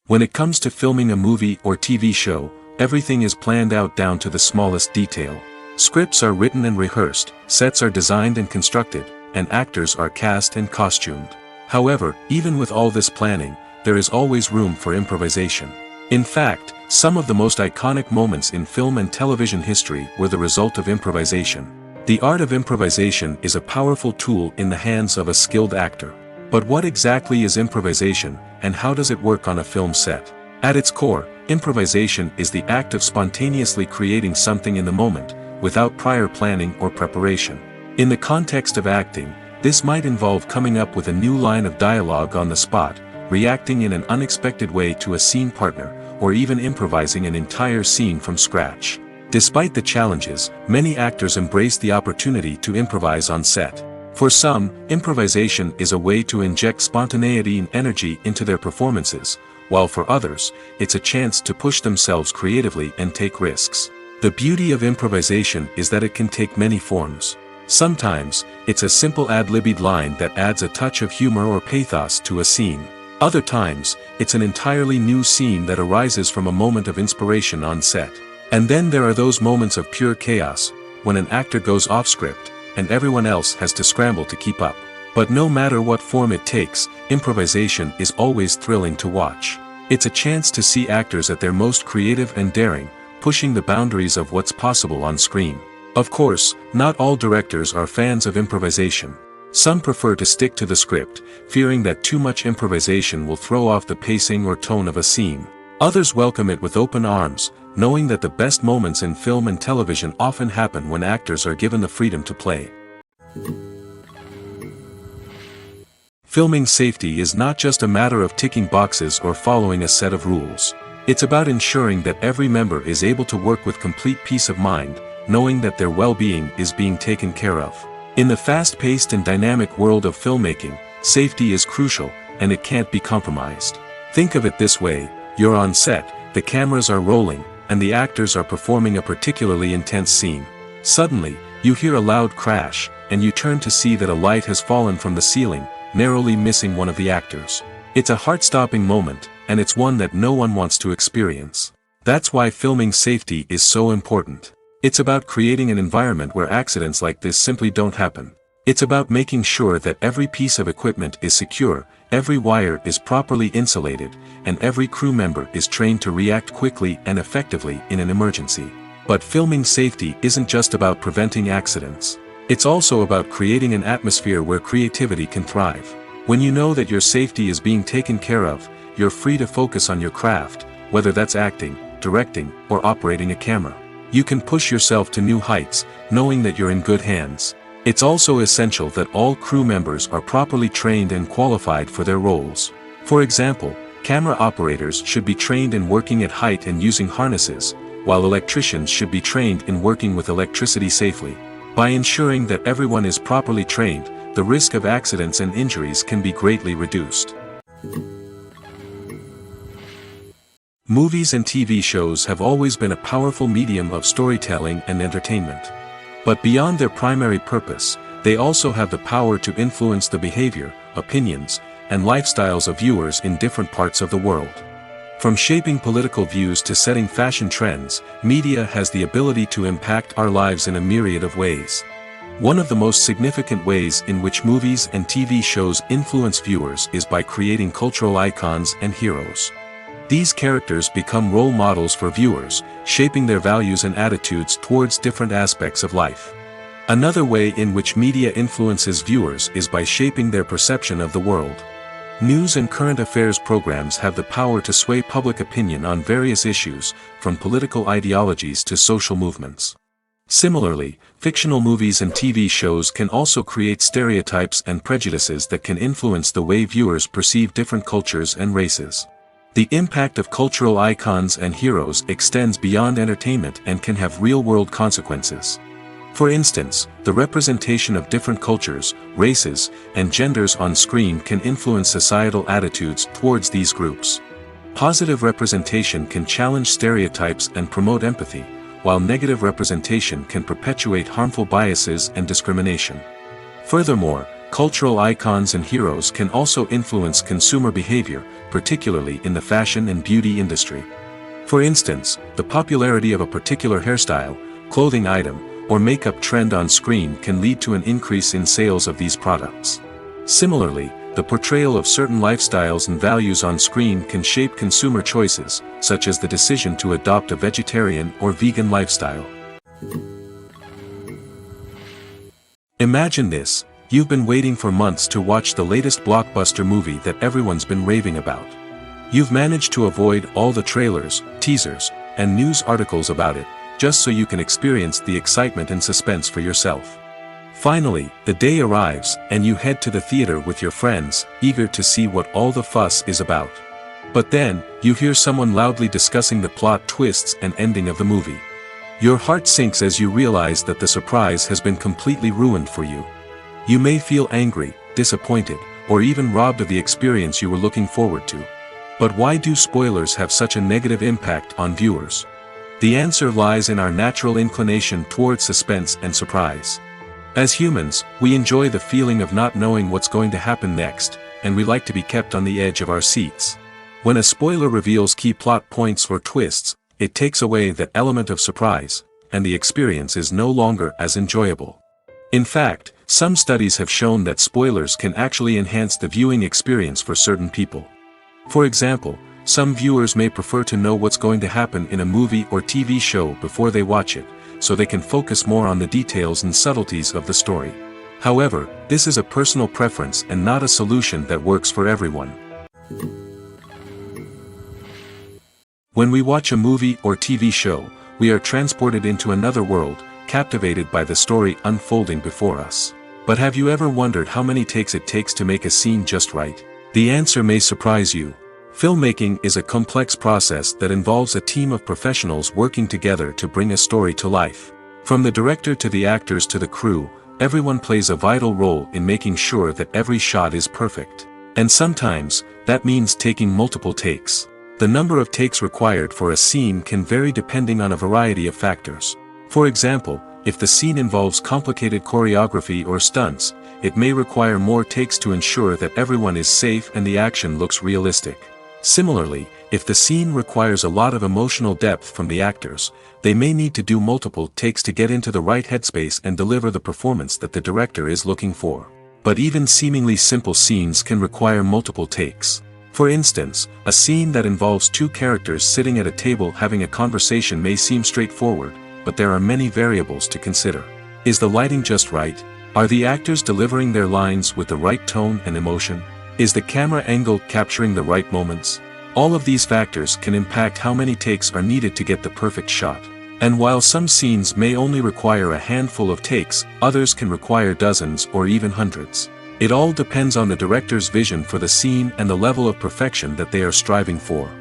When it comes to filming a movie or TV show, everything is planned out down to the smallest detail. Scripts are written and rehearsed, sets are designed and constructed, and actors are cast and costumed. However, even with all this planning, there is always room for improvisation. In fact, some of the most iconic moments in film and television history were the result of improvisation. The art of improvisation is a powerful tool in the hands of a skilled actor. But what exactly is improvisation, and how does it work on a film set? At its core, improvisation is the act of spontaneously creating something in the moment, without prior planning or preparation. In the context of acting, this might involve coming up with a new line of dialogue on the spot, reacting in an unexpected way to a scene partner, or even improvising an entire scene from scratch. Despite the challenges, many actors embrace the opportunity to improvise on set. For some, improvisation is a way to inject spontaneity and energy into their performances, while for others, it's a chance to push themselves creatively and take risks. The beauty of improvisation is that it can take many forms. Sometimes, it's a simple ad-libbed line that adds a touch of humor or pathos to a scene. Other times, it's an entirely new scene that arises from a moment of inspiration on set. And then there are those moments of pure chaos, when an actor goes off script, and everyone else has to scramble to keep up. But no matter what form it takes, improvisation is always thrilling to watch. It's a chance to see actors at their most creative and daring, pushing the boundaries of what's possible on screen. Of course, not all directors are fans of improvisation. Some prefer to stick to the script, fearing that too much improvisation will throw off the pacing or tone of a scene. Others welcome it with open arms, knowing that the best moments in film and television often happen when actors are given the freedom to play. Filming safety is not just a matter of ticking boxes or following a set of rules. It's about ensuring that every member is able to work with complete peace of mind, knowing that their well-being is being taken care of. In the fast-paced and dynamic world of filmmaking, safety is crucial, and it can't be compromised. Think of it this way: you're on set, the cameras are rolling, and the actors are performing a particularly intense scene. Suddenly, you hear a loud crash, and you turn to see that a light has fallen from the ceiling, narrowly missing one of the actors. It's a heart-stopping moment, and it's one that no one wants to experience. That's why filming safety is so important. It's about creating an environment where accidents like this simply don't happen. It's about making sure that every piece of equipment is secure, every wire is properly insulated, and every crew member is trained to react quickly and effectively in an emergency. But filming safety isn't just about preventing accidents. It's also about creating an atmosphere where creativity can thrive. When you know that your safety is being taken care of, you're free to focus on your craft, whether that's acting, directing, or operating a camera. You can push yourself to new heights, knowing that you're in good hands. It's also essential that all crew members are properly trained and qualified for their roles. For example, camera operators should be trained in working at height and using harnesses, while electricians should be trained in working with electricity safely. By ensuring that everyone is properly trained, the risk of accidents and injuries can be greatly reduced. Movies and TV shows have always been a powerful medium of storytelling and entertainment. But beyond their primary purpose, they also have the power to influence the behavior, opinions, and lifestyles of viewers in different parts of the world. From shaping political views to setting fashion trends, media has the ability to impact our lives in a myriad of ways. One of the most significant ways in which movies and TV shows influence viewers is by creating cultural icons and heroes. These characters become role models for viewers, shaping their values and attitudes towards different aspects of life. Another way in which media influences viewers is by shaping their perception of the world. News and current affairs programs have the power to sway public opinion on various issues, from political ideologies to social movements. Similarly, fictional movies and TV shows can also create stereotypes and prejudices that can influence the way viewers perceive different cultures and races. The impact of cultural icons and heroes extends beyond entertainment and can have real-world consequences. For instance, the representation of different cultures, races, and genders on screen can influence societal attitudes towards these groups. Positive representation can challenge stereotypes and promote empathy, while negative representation can perpetuate harmful biases and discrimination. Furthermore, cultural icons and heroes can also influence consumer behavior, particularly in the fashion and beauty industry. For instance, the popularity of a particular hairstyle, clothing item, or makeup trend on screen can lead to an increase in sales of these products. Similarly, the portrayal of certain lifestyles and values on screen can shape consumer choices, such as the decision to adopt a vegetarian or vegan lifestyle. Imagine this. You've been waiting for months to watch the latest blockbuster movie that everyone's been raving about. You've managed to avoid all the trailers, teasers, and news articles about it, just so you can experience the excitement and suspense for yourself. Finally, the day arrives, and you head to the theater with your friends, eager to see what all the fuss is about. But then, you hear someone loudly discussing the plot twists and ending of the movie. Your heart sinks as you realize that the surprise has been completely ruined for you. You may feel angry, disappointed, or even robbed of the experience you were looking forward to. But why do spoilers have such a negative impact on viewers? The answer lies in our natural inclination toward suspense and surprise. As humans, we enjoy the feeling of not knowing what's going to happen next, and we like to be kept on the edge of our seats. When a spoiler reveals key plot points or twists, it takes away that element of surprise, and the experience is no longer as enjoyable. In fact, some studies have shown that spoilers can actually enhance the viewing experience for certain people. For example, some viewers may prefer to know what's going to happen in a movie or TV show before they watch it, so they can focus more on the details and subtleties of the story. However, this is a personal preference and not a solution that works for everyone. When we watch a movie or TV show, we are transported into another world, captivated by the story unfolding before us. But have you ever wondered how many takes it takes to make a scene just right? The answer may surprise you. Filmmaking is a complex process that involves a team of professionals working together to bring a story to life. From the director to the actors to the crew, everyone plays a vital role in making sure that every shot is perfect. And sometimes, that means taking multiple takes. The number of takes required for a scene can vary depending on a variety of factors. For example, if the scene involves complicated choreography or stunts, it may require more takes to ensure that everyone is safe and the action looks realistic. Similarly, if the scene requires a lot of emotional depth from the actors, they may need to do multiple takes to get into the right headspace and deliver the performance that the director is looking for. But even seemingly simple scenes can require multiple takes. For instance, a scene that involves two characters sitting at a table having a conversation may seem straightforward, but there are many variables to consider. Is the lighting just right? Are the actors delivering their lines with the right tone and emotion? Is the camera angle capturing the right moments? All of these factors can impact how many takes are needed to get the perfect shot. And while some scenes may only require a handful of takes, others can require dozens or even hundreds. It all depends on the director's vision for the scene and the level of perfection that they are striving for.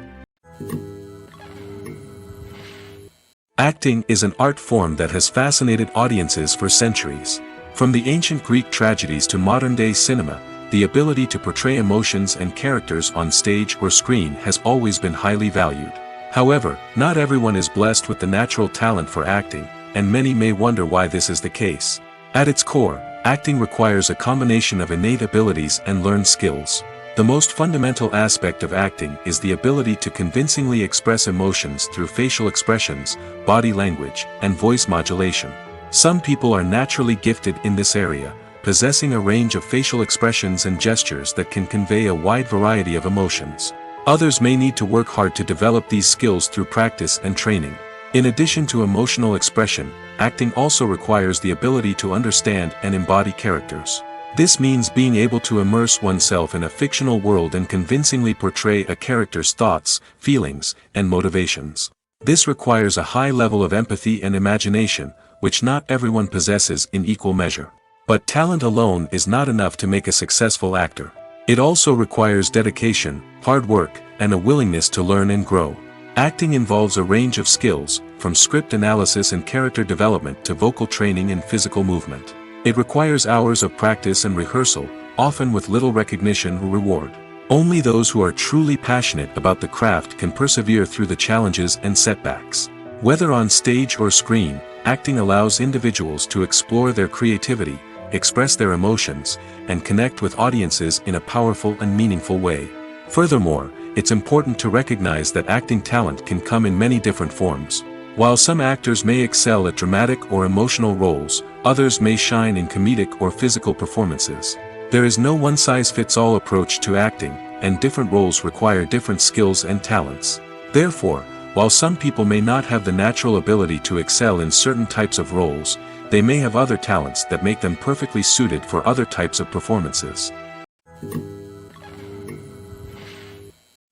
Acting is an art form that has fascinated audiences for centuries. From the ancient Greek tragedies to modern-day cinema, the ability to portray emotions and characters on stage or screen has always been highly valued. However, not everyone is blessed with the natural talent for acting, and many may wonder why this is the case. At its core, acting requires a combination of innate abilities and learned skills. The most fundamental aspect of acting is the ability to convincingly express emotions through facial expressions, body language, and voice modulation. Some people are naturally gifted in this area, possessing a range of facial expressions and gestures that can convey a wide variety of emotions. Others may need to work hard to develop these skills through practice and training. In addition to emotional expression, acting also requires the ability to understand and embody characters. This means being able to immerse oneself in a fictional world and convincingly portray a character's thoughts, feelings, and motivations. This requires a high level of empathy and imagination, which not everyone possesses in equal measure. But talent alone is not enough to make a successful actor. It also requires dedication, hard work, and a willingness to learn and grow. Acting involves a range of skills, from script analysis and character development to vocal training and physical movement. It requires hours of practice and rehearsal, often with little recognition or reward. Only those who are truly passionate about the craft can persevere through the challenges and setbacks. Whether on stage or screen, acting allows individuals to explore their creativity, express their emotions, and connect with audiences in a powerful and meaningful way. Furthermore, it's important to recognize that acting talent can come in many different forms. While some actors may excel at dramatic or emotional roles, others may shine in comedic or physical performances. There is no one-size-fits-all approach to acting, and different roles require different skills and talents. Therefore, while some people may not have the natural ability to excel in certain types of roles, they may have other talents that make them perfectly suited for other types of performances.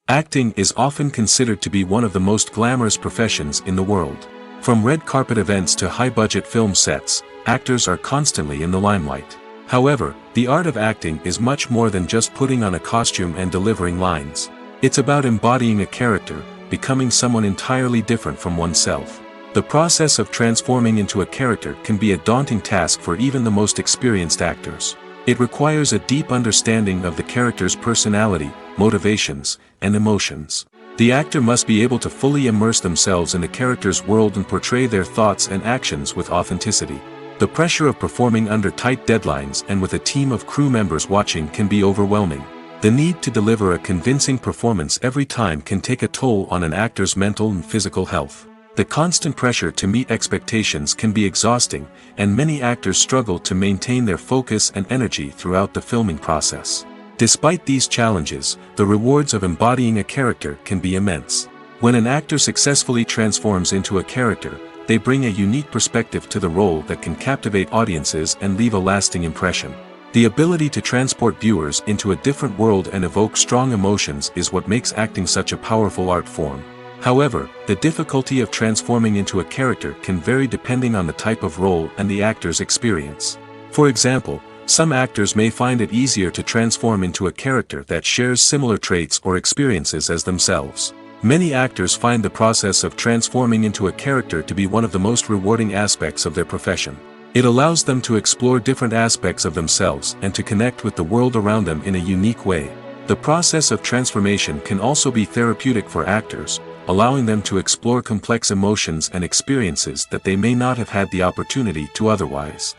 Acting is often considered to be one of the most glamorous professions in the world. From red carpet events to high-budget film sets, actors are constantly in the limelight. However, the art of acting is much more than just putting on a costume and delivering lines. It's about embodying a character, becoming someone entirely different from oneself. The process of transforming into a character can be a daunting task for even the most experienced actors. It requires a deep understanding of the character's personality, motivations, and emotions. The actor must be able to fully immerse themselves in the character's world and portray their thoughts and actions with authenticity. The pressure of performing under tight deadlines and with a team of crew members watching can be overwhelming. The need to deliver a convincing performance every time can take a toll on an actor's mental and physical health. The constant pressure to meet expectations can be exhausting, and many actors struggle to maintain their focus and energy throughout the filming process. Despite these challenges, the rewards of embodying a character can be immense. When an actor successfully transforms into a character, they bring a unique perspective to the role that can captivate audiences and leave a lasting impression. The ability to transport viewers into a different world and evoke strong emotions is what makes acting such a powerful art form. However, the difficulty of transforming into a character can vary depending on the type of role and the actor's experience. For example, some actors may find it easier to transform into a character that shares similar traits or experiences as themselves. Many actors find the process of transforming into a character to be one of the most rewarding aspects of their profession. It allows them to explore different aspects of themselves and to connect with the world around them in a unique way. The process of transformation can also be therapeutic for actors, allowing them to explore complex emotions and experiences that they may not have had the opportunity to otherwise.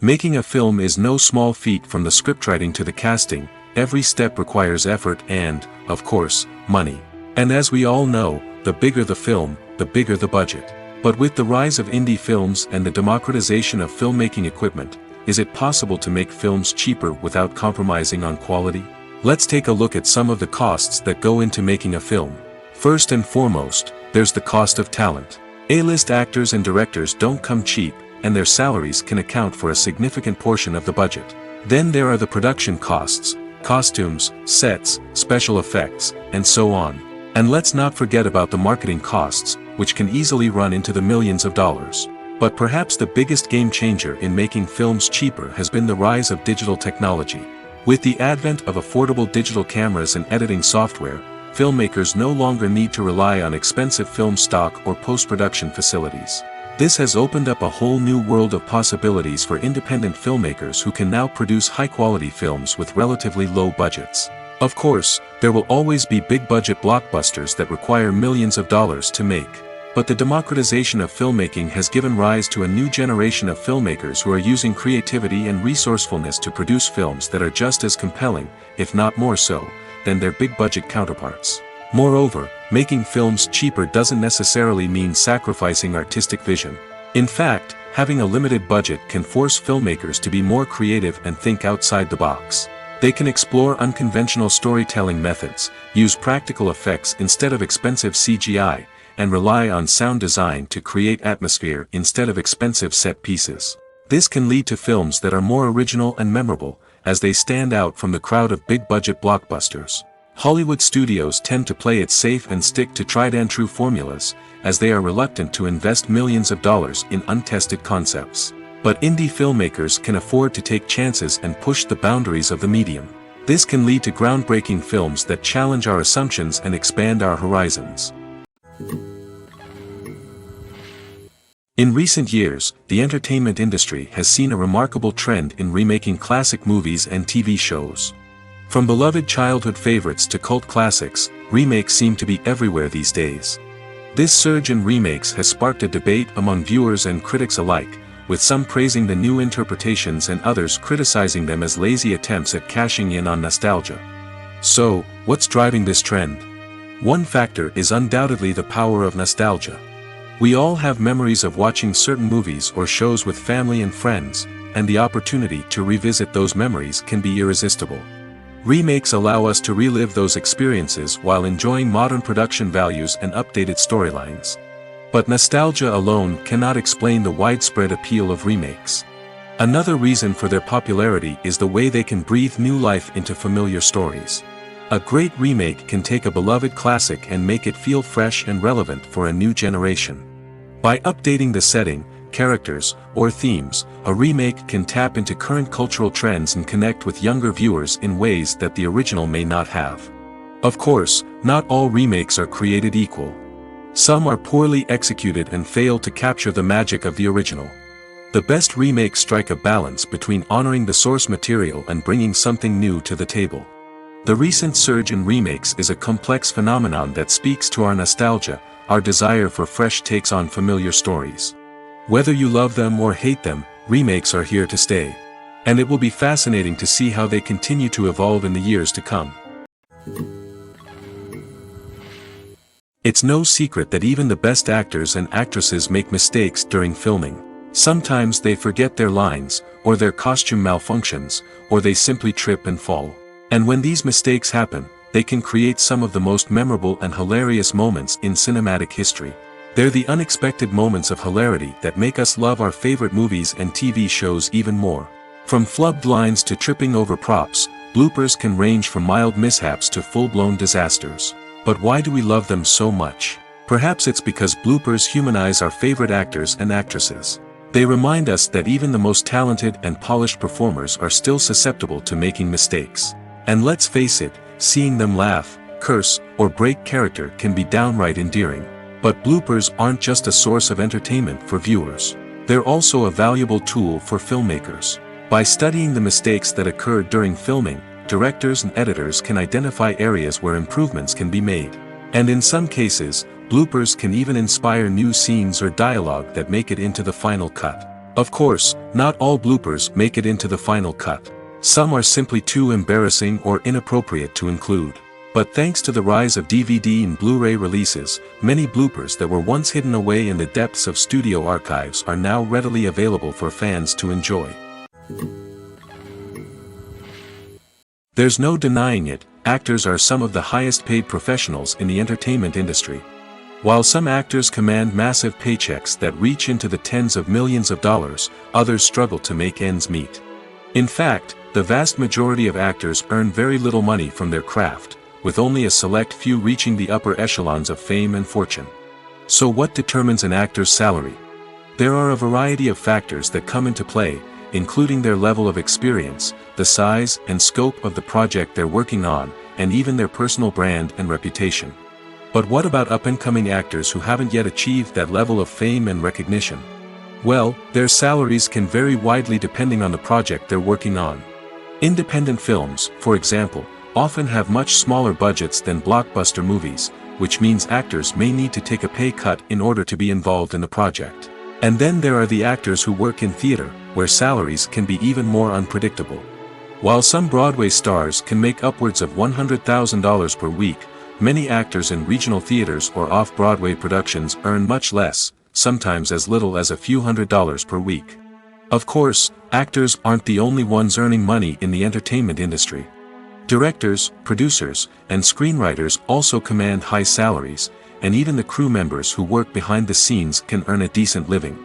Making a film is no small feat. From the scriptwriting to the casting, every step requires effort and, of course, money. And as we all know, the bigger the film, the bigger the budget. But with the rise of indie films and the democratization of filmmaking equipment, is it possible to make films cheaper without compromising on quality? Let's take a look at some of the costs that go into making a film. First and foremost, there's the cost of talent. A-list actors and directors don't come cheap, and their salaries can account for a significant portion of the budget. Then there are the production costs, costumes, sets, special effects, and so on. And let's not forget about the marketing costs, which can easily run into the millions of dollars. But perhaps the biggest game changer in making films cheaper has been the rise of digital technology. With the advent of affordable digital cameras and editing software, filmmakers no longer need to rely on expensive film stock or post-production facilities. This has opened up a whole new world of possibilities for independent filmmakers who can now produce high-quality films with relatively low budgets. Of course, there will always be big-budget blockbusters that require millions of dollars to make. But the democratization of filmmaking has given rise to a new generation of filmmakers who are using creativity and resourcefulness to produce films that are just as compelling, if not more so, than their big-budget counterparts. Moreover, making films cheaper doesn't necessarily mean sacrificing artistic vision. In fact, having a limited budget can force filmmakers to be more creative and think outside the box. They can explore unconventional storytelling methods, use practical effects instead of expensive CGI, and rely on sound design to create atmosphere instead of expensive set pieces. This can lead to films that are more original and memorable, as they stand out from the crowd of big-budget blockbusters. Hollywood studios tend to play it safe and stick to tried-and-true formulas, as they are reluctant to invest millions of dollars in untested concepts. But indie filmmakers can afford to take chances and push the boundaries of the medium. This can lead to groundbreaking films that challenge our assumptions and expand our horizons. In recent years, the entertainment industry has seen a remarkable trend in remaking classic movies and TV shows. From beloved childhood favorites to cult classics, remakes seem to be everywhere these days. This surge in remakes has sparked a debate among viewers and critics alike, with some praising the new interpretations and others criticizing them as lazy attempts at cashing in on nostalgia. So, what's driving this trend? One factor is undoubtedly the power of nostalgia. We all have memories of watching certain movies or shows with family and friends, and the opportunity to revisit those memories can be irresistible. Remakes allow us to relive those experiences while enjoying modern production values and updated storylines. But nostalgia alone cannot explain the widespread appeal of remakes. Another reason for their popularity is the way they can breathe new life into familiar stories. A great remake can take a beloved classic and make it feel fresh and relevant for a new generation. By updating the setting, characters, or themes, a remake can tap into current cultural trends and connect with younger viewers in ways that the original may not have. Of course, not all remakes are created equal. Some are poorly executed and fail to capture the magic of the original. The best remakes strike a balance between honoring the source material and bringing something new to the table. The recent surge in remakes is a complex phenomenon that speaks to our nostalgia, our desire for fresh takes on familiar stories. Whether you love them or hate them, remakes are here to stay. And it will be fascinating to see how they continue to evolve in the years to come. It's no secret that even the best actors and actresses make mistakes during filming. Sometimes they forget their lines, or their costume malfunctions, or they simply trip and fall. And when these mistakes happen, they can create some of the most memorable and hilarious moments in cinematic history. They're the unexpected moments of hilarity that make us love our favorite movies and TV shows even more. From flubbed lines to tripping over props, bloopers can range from mild mishaps to full-blown disasters. But why do we love them so much? Perhaps it's because bloopers humanize our favorite actors and actresses. They remind us that even the most talented and polished performers are still susceptible to making mistakes. And let's face it, seeing them laugh, curse, or break character can be downright endearing. But bloopers aren't just a source of entertainment for viewers. They're also a valuable tool for filmmakers. By studying the mistakes that occurred during filming, directors and editors can identify areas where improvements can be made. And in some cases, bloopers can even inspire new scenes or dialogue that make it into the final cut. Of course, not all bloopers make it into the final cut. Some are simply too embarrassing or inappropriate to include. But thanks to the rise of DVD and Blu-ray releases, many bloopers that were once hidden away in the depths of studio archives are now readily available for fans to enjoy. There's no denying it, actors are some of the highest paid professionals in the entertainment industry. While some actors command massive paychecks that reach into the tens of millions of dollars, others struggle to make ends meet. In fact, the vast majority of actors earn very little money from their craft, with only a select few reaching the upper echelons of fame and fortune. So what determines an actor's salary? There are a variety of factors that come into play, including their level of experience, the size and scope of the project they're working on, and even their personal brand and reputation. But what about up-and-coming actors who haven't yet achieved that level of fame and recognition? Well, their salaries can vary widely depending on the project they're working on. Independent films, for example, often have much smaller budgets than blockbuster movies, which means actors may need to take a pay cut in order to be involved in the project. And then there are the actors who work in theater, where salaries can be even more unpredictable. While some Broadway stars can make upwards of $100,000 per week, many actors in regional theaters or off-Broadway productions earn much less, sometimes as little as a few $100s per week. Of course, actors aren't the only ones earning money in the entertainment industry. Directors, producers, and screenwriters also command high salaries, and even the crew members who work behind the scenes can earn a decent living.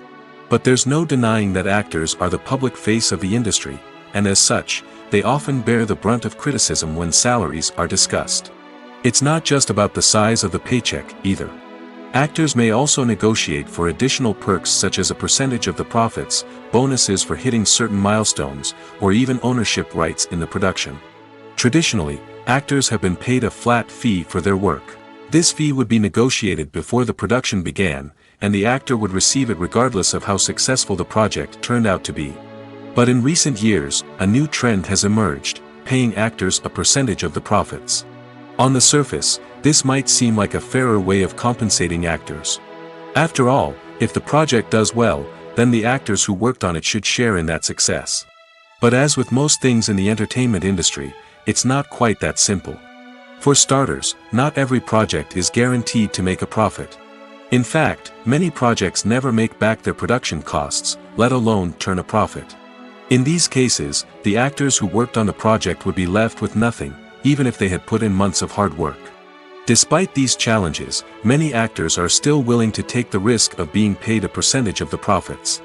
But there's no denying that actors are the public face of the industry, and as such, they often bear the brunt of criticism when salaries are discussed. It's not just about the size of the paycheck, either. Actors may also negotiate for additional perks such as a percentage of the profits, bonuses for hitting certain milestones, or even ownership rights in the production. Traditionally, actors have been paid a flat fee for their work. This fee would be negotiated before the production began, and the actor would receive it regardless of how successful the project turned out to be. But in recent years, a new trend has emerged, paying actors a percentage of the profits. On the surface, this might seem like a fairer way of compensating actors. After all, if the project does well, then the actors who worked on it should share in that success. But as with most things in the entertainment industry, it's not quite that simple. For starters, not every project is guaranteed to make a profit. In fact, many projects never make back their production costs, let alone turn a profit. In these cases, the actors who worked on the project would be left with nothing, even if they had put in months of hard work. Despite these challenges, many actors are still willing to take the risk of being paid a percentage of the profits.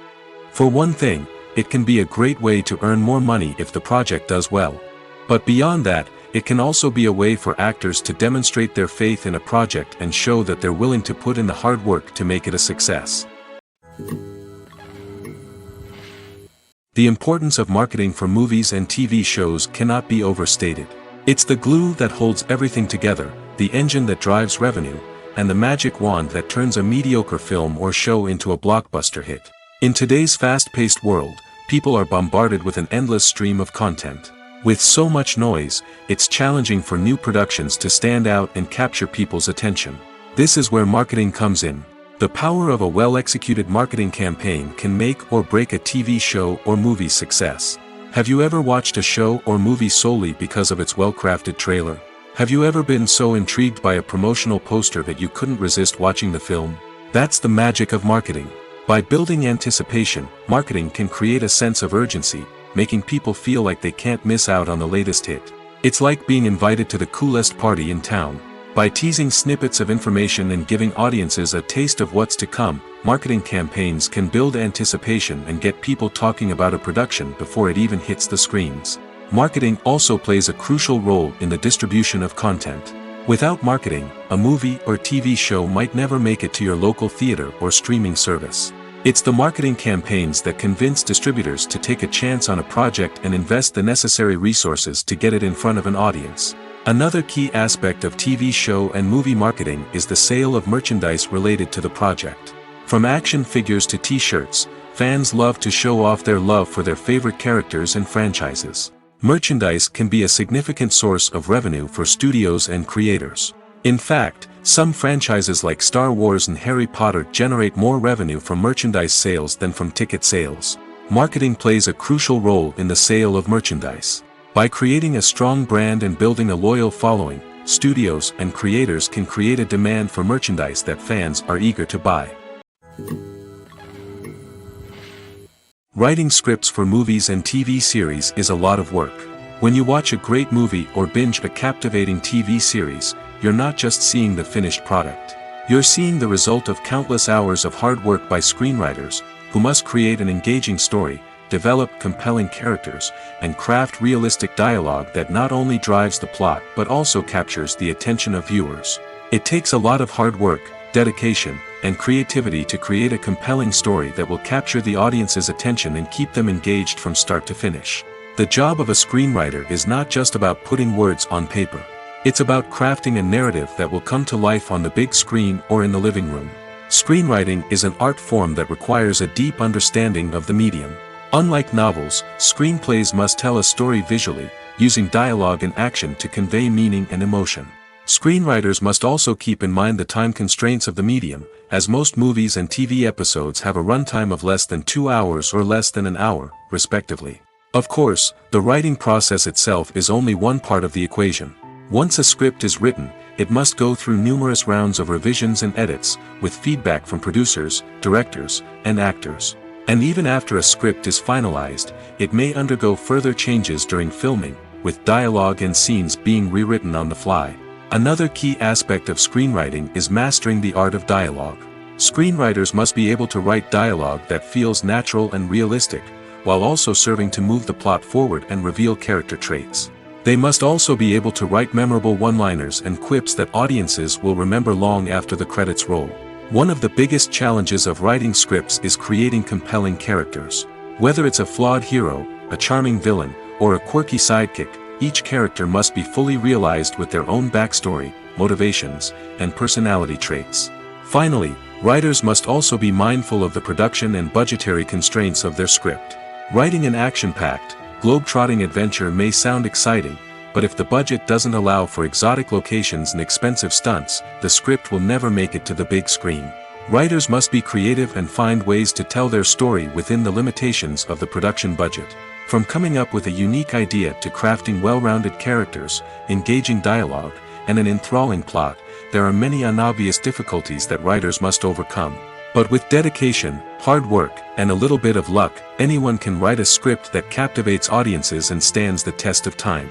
For one thing, it can be a great way to earn more money if the project does well. But beyond that, it can also be a way for actors to demonstrate their faith in a project and show that they're willing to put in the hard work to make it a success. The importance of marketing for movies and TV shows cannot be overstated. It's the glue that holds everything together, the engine that drives revenue, and the magic wand that turns a mediocre film or show into a blockbuster hit. In today's fast-paced world, people are bombarded with an endless stream of content. With so much noise, it's challenging for new productions to stand out and capture people's attention. This is where marketing comes in. The power of a well-executed marketing campaign can make or break a TV show or movie's success. Have you ever watched a show or movie solely because of its well-crafted trailer? Have you ever been so intrigued by a promotional poster that you couldn't resist watching the film? That's the magic of marketing. By building anticipation, marketing can create a sense of urgency, making people feel like they can't miss out on the latest hit. It's like being invited to the coolest party in town. By teasing snippets of information and giving audiences a taste of what's to come, marketing campaigns can build anticipation and get people talking about a production before it even hits the screens. Marketing also plays a crucial role in the distribution of content. Without marketing, a movie or TV show might never make it to your local theater or streaming service. It's the marketing campaigns that convince distributors to take a chance on a project and invest the necessary resources to get it in front of an audience. Another key aspect of TV show and movie marketing is the sale of merchandise related to the project. From action figures to t-shirts, fans love to show off their love for their favorite characters and franchises. Merchandise can be a significant source of revenue for studios and creators. In fact, some franchises like Star Wars and Harry Potter generate more revenue from merchandise sales than from ticket sales. Marketing plays a crucial role in the sale of merchandise. By creating a strong brand and building a loyal following, studios and creators can create a demand for merchandise that fans are eager to buy. Writing scripts for movies and TV series is a lot of work. When you watch a great movie or binge a captivating TV series, you're not just seeing the finished product. You're seeing the result of countless hours of hard work by screenwriters, who must create an engaging story, develop compelling characters, and craft realistic dialogue that not only drives the plot but also captures the attention of viewers. It takes a lot of hard work, dedication, and creativity to create a compelling story that will capture the audience's attention and keep them engaged from start to finish. The job of a screenwriter is not just about putting words on paper. It's about crafting a narrative that will come to life on the big screen or in the living room. Screenwriting is an art form that requires a deep understanding of the medium. Unlike novels, screenplays must tell a story visually, using dialogue and action to convey meaning and emotion. Screenwriters must also keep in mind the time constraints of the medium, as most movies and TV episodes have a runtime of less than 2 hours or less than an hour, respectively. Of course, the writing process itself is only one part of the equation. Once a script is written, it must go through numerous rounds of revisions and edits, with feedback from producers, directors, and actors. And even after a script is finalized, it may undergo further changes during filming, with dialogue and scenes being rewritten on the fly. Another key aspect of screenwriting is mastering the art of dialogue. Screenwriters must be able to write dialogue that feels natural and realistic, while also serving to move the plot forward and reveal character traits. They must also be able to write memorable one-liners and quips that audiences will remember long after the credits roll. One of the biggest challenges of writing scripts is creating compelling characters. Whether it's a flawed hero, a charming villain, or a quirky sidekick, each character must be fully realized with their own backstory, motivations, and personality traits. Finally, writers must also be mindful of the production and budgetary constraints of their script. Writing an action-packed, globe-trotting adventure may sound exciting, but if the budget doesn't allow for exotic locations and expensive stunts, the script will never make it to the big screen. Writers must be creative and find ways to tell their story within the limitations of the production budget. From coming up with a unique idea to crafting well-rounded characters, engaging dialogue, and an enthralling plot, there are many unobvious difficulties that writers must overcome. But with dedication, hard work, and a little bit of luck, anyone can write a script that captivates audiences and stands the test of time.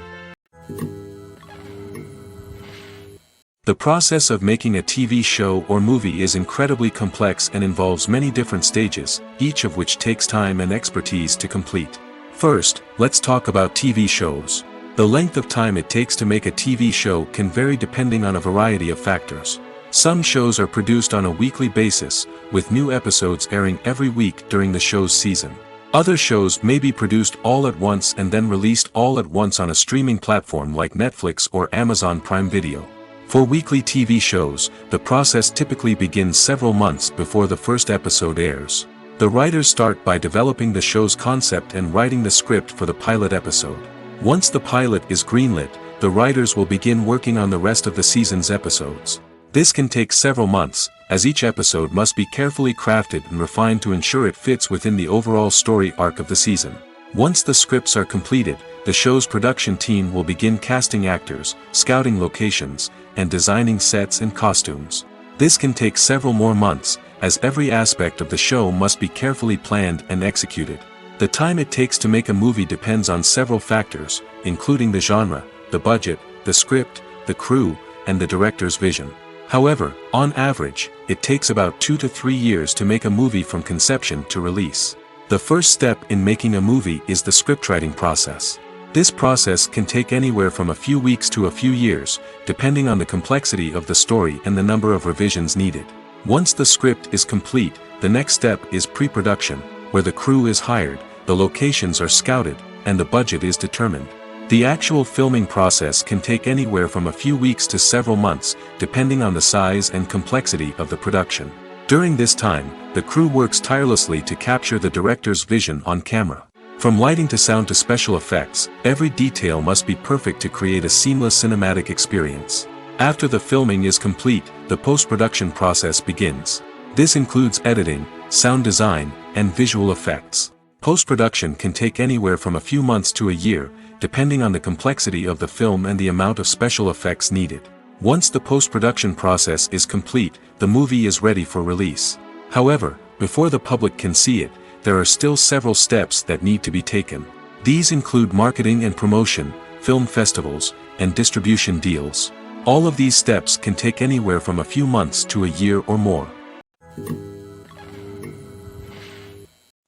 The process of making a TV show or movie is incredibly complex and involves many different stages, each of which takes time and expertise to complete. First, let's talk about TV shows. The length of time it takes to make a TV show can vary depending on a variety of factors. Some shows are produced on a weekly basis, with new episodes airing every week during the show's season. Other shows may be produced all at once and then released all at once on a streaming platform like Netflix or Amazon Prime Video. For weekly TV shows, the process typically begins several months before the first episode airs. The writers start by developing the show's concept and writing the script for the pilot episode. Once the pilot is greenlit, the writers will begin working on the rest of the season's episodes. This can take several months, as each episode must be carefully crafted and refined to ensure it fits within the overall story arc of the season. Once the scripts are completed, the show's production team will begin casting actors, scouting locations, and designing sets and costumes. This can take several more months, as every aspect of the show must be carefully planned and executed. The time it takes to make a movie depends on several factors, including the genre, the budget, the script, the crew, and the director's vision. However, on average, it takes about 2 to 3 years to make a movie from conception to release. The first step in making a movie is the scriptwriting process. This process can take anywhere from a few weeks to a few years, depending on the complexity of the story and the number of revisions needed. Once the script is complete, the next step is pre-production, where the crew is hired, the locations are scouted, and the budget is determined. The actual filming process can take anywhere from a few weeks to several months, depending on the size and complexity of the production. During this time, the crew works tirelessly to capture the director's vision on camera. From lighting to sound to special effects, every detail must be perfect to create a seamless cinematic experience. After the filming is complete, the post-production process begins. This includes editing, sound design, and visual effects. Post-production can take anywhere from a few months to a year, depending on the complexity of the film and the amount of special effects needed. Once the post-production process is complete, the movie is ready for release. However, before the public can see it, there are still several steps that need to be taken. These include marketing and promotion, film festivals, and distribution deals. All of these steps can take anywhere from a few months to a year or more.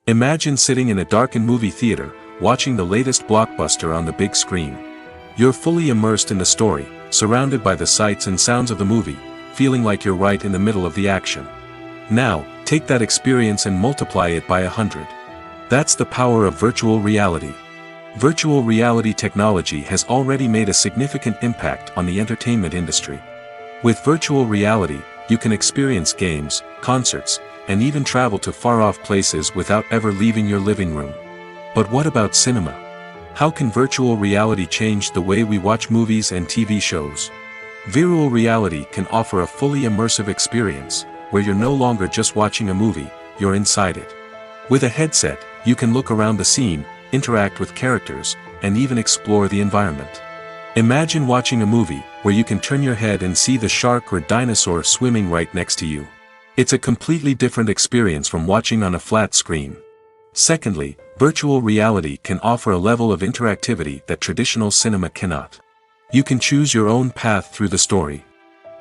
Imagine sitting in a darkened movie theater, watching the latest blockbuster on the big screen. You're fully immersed in the story, surrounded by the sights and sounds of the movie, feeling like you're right in the middle of the action. Now, take that experience and multiply it by 100. That's the power of virtual reality. Virtual reality technology has already made a significant impact on the entertainment industry. With virtual reality, you can experience games, concerts, and even travel to far-off places without ever leaving your living room. But what about cinema? How can virtual reality change the way we watch movies and TV shows? Virtual reality can offer a fully immersive experience, where you're no longer just watching a movie, you're inside it. With a headset, you can look around the scene, interact with characters, and even explore the environment. Imagine watching a movie, where you can turn your head and see the shark or dinosaur swimming right next to you. It's a completely different experience from watching on a flat screen. Secondly, virtual reality can offer a level of interactivity that traditional cinema cannot. You can choose your own path through the story.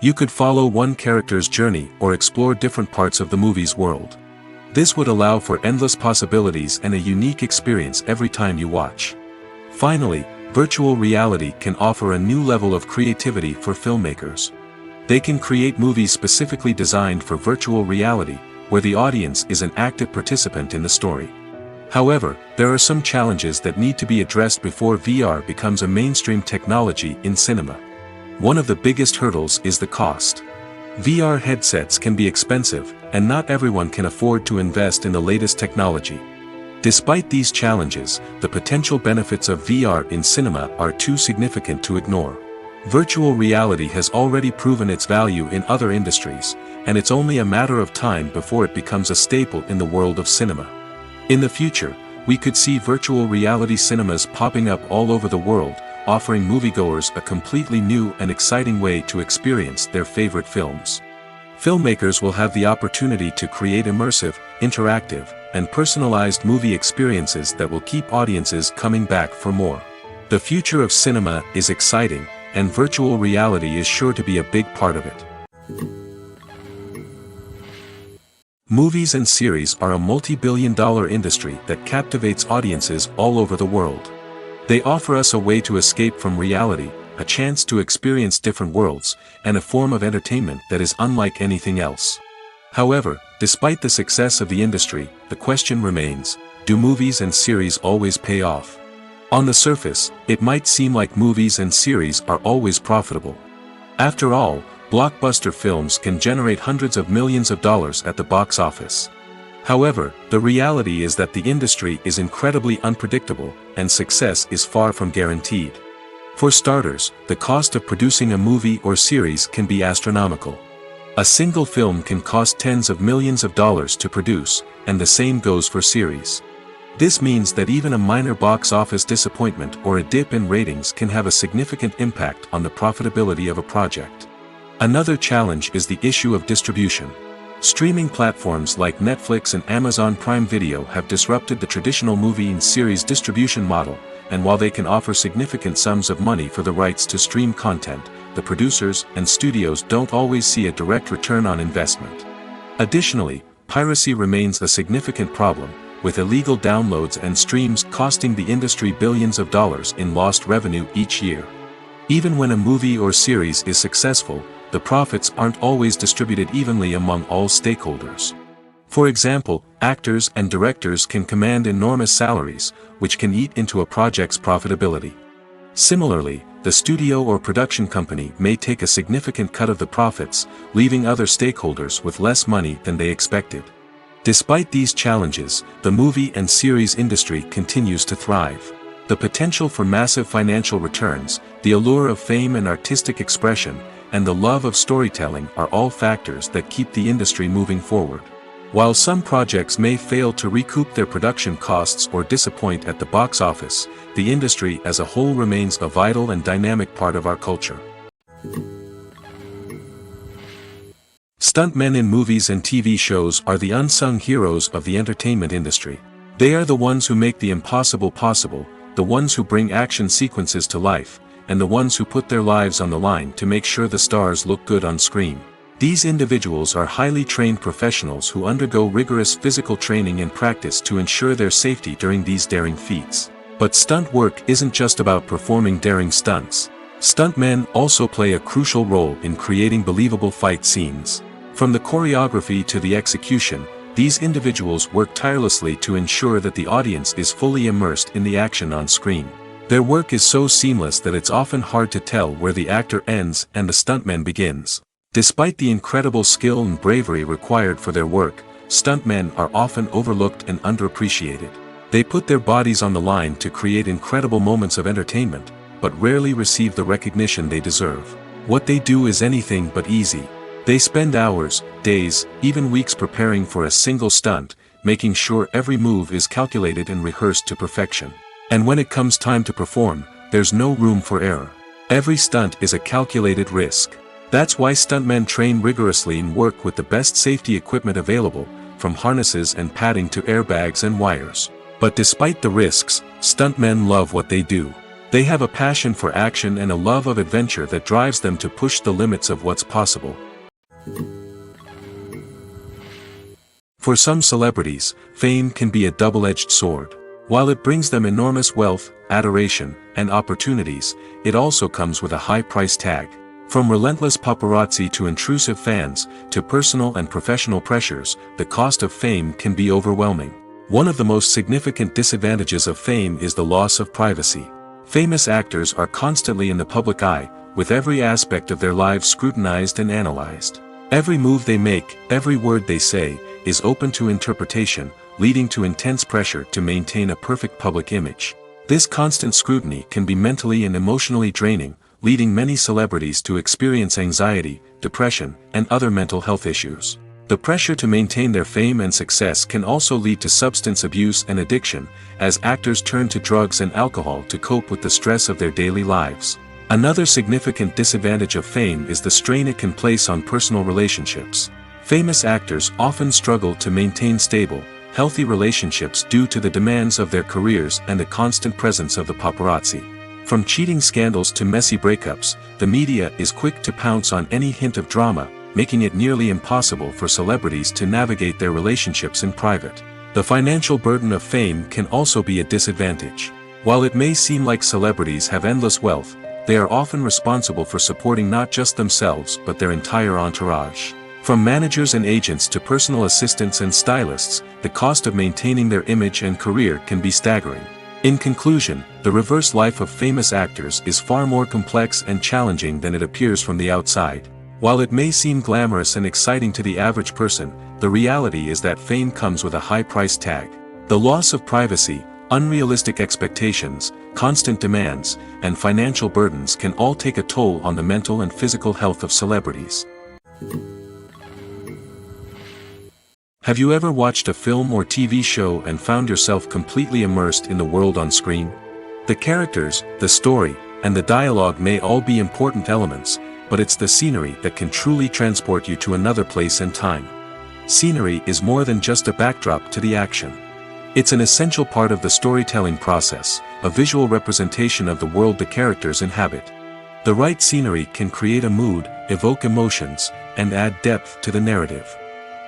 You could follow one character's journey or explore different parts of the movie's world. This would allow for endless possibilities and a unique experience every time you watch. Finally, virtual reality can offer a new level of creativity for filmmakers. They can create movies specifically designed for virtual reality, where the audience is an active participant in the story. However, there are some challenges that need to be addressed before VR becomes a mainstream technology in cinema. One of the biggest hurdles is the cost. VR headsets can be expensive, and not everyone can afford to invest in the latest technology. Despite these challenges, the potential benefits of VR in cinema are too significant to ignore. Virtual reality has already proven its value in other industries, and it's only a matter of time before it becomes a staple in the world of cinema. In the future, we could see virtual reality cinemas popping up all over the world, offering moviegoers a completely new and exciting way to experience their favorite films. Filmmakers will have the opportunity to create immersive, interactive, and personalized movie experiences that will keep audiences coming back for more. The future of cinema is exciting, and virtual reality is sure to be a big part of it. Movies and series are a multi-billion-dollar industry that captivates audiences all over the world. They offer us a way to escape from reality, a chance to experience different worlds, and a form of entertainment that is unlike anything else. However, despite the success of the industry, the question remains, do movies and series always pay off? On the surface, it might seem like movies and series are always profitable. After all, blockbuster films can generate hundreds of millions of dollars at the box office. However, the reality is that the industry is incredibly unpredictable, and success is far from guaranteed. For starters, the cost of producing a movie or series can be astronomical. A single film can cost tens of millions of dollars to produce, and the same goes for series. This means that even a minor box office disappointment or a dip in ratings can have a significant impact on the profitability of a project. Another challenge is the issue of distribution. Streaming platforms like Netflix and Amazon Prime Video have disrupted the traditional movie and series distribution model, and while they can offer significant sums of money for the rights to stream content, the producers and studios don't always see a direct return on investment. Additionally, piracy remains a significant problem, with illegal downloads and streams costing the industry billions of dollars in lost revenue each year. Even when a movie or series is successful, the profits aren't always distributed evenly among all stakeholders. For example, actors and directors can command enormous salaries, which can eat into a project's profitability. Similarly, the studio or production company may take a significant cut of the profits, leaving other stakeholders with less money than they expected. Despite these challenges, the movie and series industry continues to thrive. The potential for massive financial returns, the allure of fame and artistic expression, and the love of storytelling are all factors that keep the industry moving forward. While some projects may fail to recoup their production costs or disappoint at the box office, the industry as a whole remains a vital and dynamic part of our culture. Stuntmen in movies and TV shows are the unsung heroes of the entertainment industry. They are the ones who make the impossible possible, the ones who bring action sequences to life, and the ones who put their lives on the line to make sure the stars look good on screen. These individuals are highly trained professionals who undergo rigorous physical training and practice to ensure their safety during these daring feats. But stunt work isn't just about performing daring stunts. Stuntmen also play a crucial role in creating believable fight scenes. From the choreography to the execution, these individuals work tirelessly to ensure that the audience is fully immersed in the action on screen. Their work is so seamless that it's often hard to tell where the actor ends and the stuntman begins. Despite the incredible skill and bravery required for their work, stuntmen are often overlooked and underappreciated. They put their bodies on the line to create incredible moments of entertainment, but rarely receive the recognition they deserve. What they do is anything but easy. They spend hours, days, even weeks preparing for a single stunt, making sure every move is calculated and rehearsed to perfection. And when it comes time to perform, there's no room for error. Every stunt is a calculated risk. That's why stuntmen train rigorously and work with the best safety equipment available, from harnesses and padding to airbags and wires. But despite the risks, stuntmen love what they do. They have a passion for action and a love of adventure that drives them to push the limits of what's possible. For some celebrities, fame can be a double-edged sword. While it brings them enormous wealth, adoration, and opportunities, it also comes with a high price tag. From relentless paparazzi to intrusive fans, to personal and professional pressures, the cost of fame can be overwhelming. One of the most significant disadvantages of fame is the loss of privacy. Famous actors are constantly in the public eye, with every aspect of their lives scrutinized and analyzed. Every move they make, every word they say, is open to interpretation, leading to intense pressure to maintain a perfect public image. This constant scrutiny can be mentally and emotionally draining, leading many celebrities to experience anxiety, depression, and other mental health issues. The pressure to maintain their fame and success can also lead to substance abuse and addiction, as actors turn to drugs and alcohol to cope with the stress of their daily lives. Another significant disadvantage of fame is the strain it can place on personal relationships. Famous actors often struggle to maintain stable, healthy relationships due to the demands of their careers and the constant presence of the paparazzi. From cheating scandals to messy breakups, the media is quick to pounce on any hint of drama, making it nearly impossible for celebrities to navigate their relationships in private. The financial burden of fame can also be a disadvantage. While it may seem like celebrities have endless wealth, they are often responsible for supporting not just themselves but their entire entourage. From managers and agents to personal assistants and stylists, the cost of maintaining their image and career can be staggering. In conclusion, the reverse life of famous actors is far more complex and challenging than it appears from the outside. While it may seem glamorous and exciting to the average person, the reality is that fame comes with a high price tag. The loss of privacy, unrealistic expectations, constant demands, and financial burdens can all take a toll on the mental and physical health of celebrities. Have you ever watched a film or TV show and found yourself completely immersed in the world on screen? The characters, the story, and the dialogue may all be important elements, but it's the scenery that can truly transport you to another place and time. Scenery is more than just a backdrop to the action. It's an essential part of the storytelling process, a visual representation of the world the characters inhabit. The right scenery can create a mood, evoke emotions, and add depth to the narrative.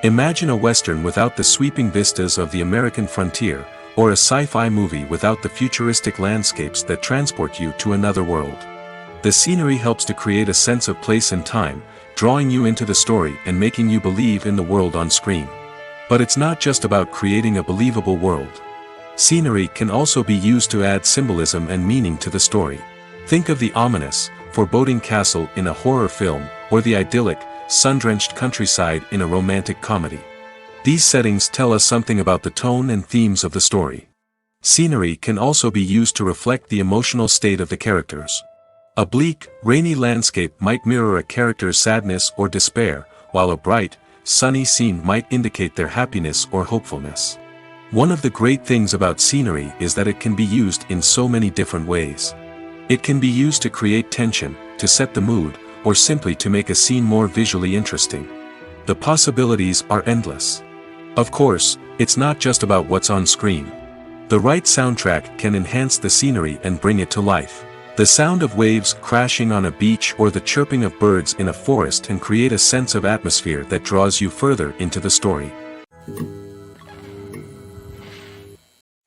Imagine a Western without the sweeping vistas of the American frontier, or a sci-fi movie without the futuristic landscapes that transport you to another world. The scenery helps to create a sense of place and time, drawing you into the story and making you believe in the world on screen. But it's not just about creating a believable world. Scenery can also be used to add symbolism and meaning to the story. Think of the ominous, foreboding castle in a horror film, or the idyllic, sun-drenched countryside in a romantic comedy. These settings tell us something about the tone and themes of the story. Scenery can also be used to reflect the emotional state of the characters. A bleak, rainy landscape might mirror a character's sadness or despair, while a bright, sunny scene might indicate their happiness or hopefulness. One of the great things about scenery is that it can be used in so many different ways. It can be used to create tension, to set the mood, or simply to make a scene more visually interesting. The possibilities are endless. Of course, it's not just about what's on screen. The right soundtrack can enhance the scenery and bring it to life. The sound of waves crashing on a beach or the chirping of birds in a forest can create a sense of atmosphere that draws you further into the story.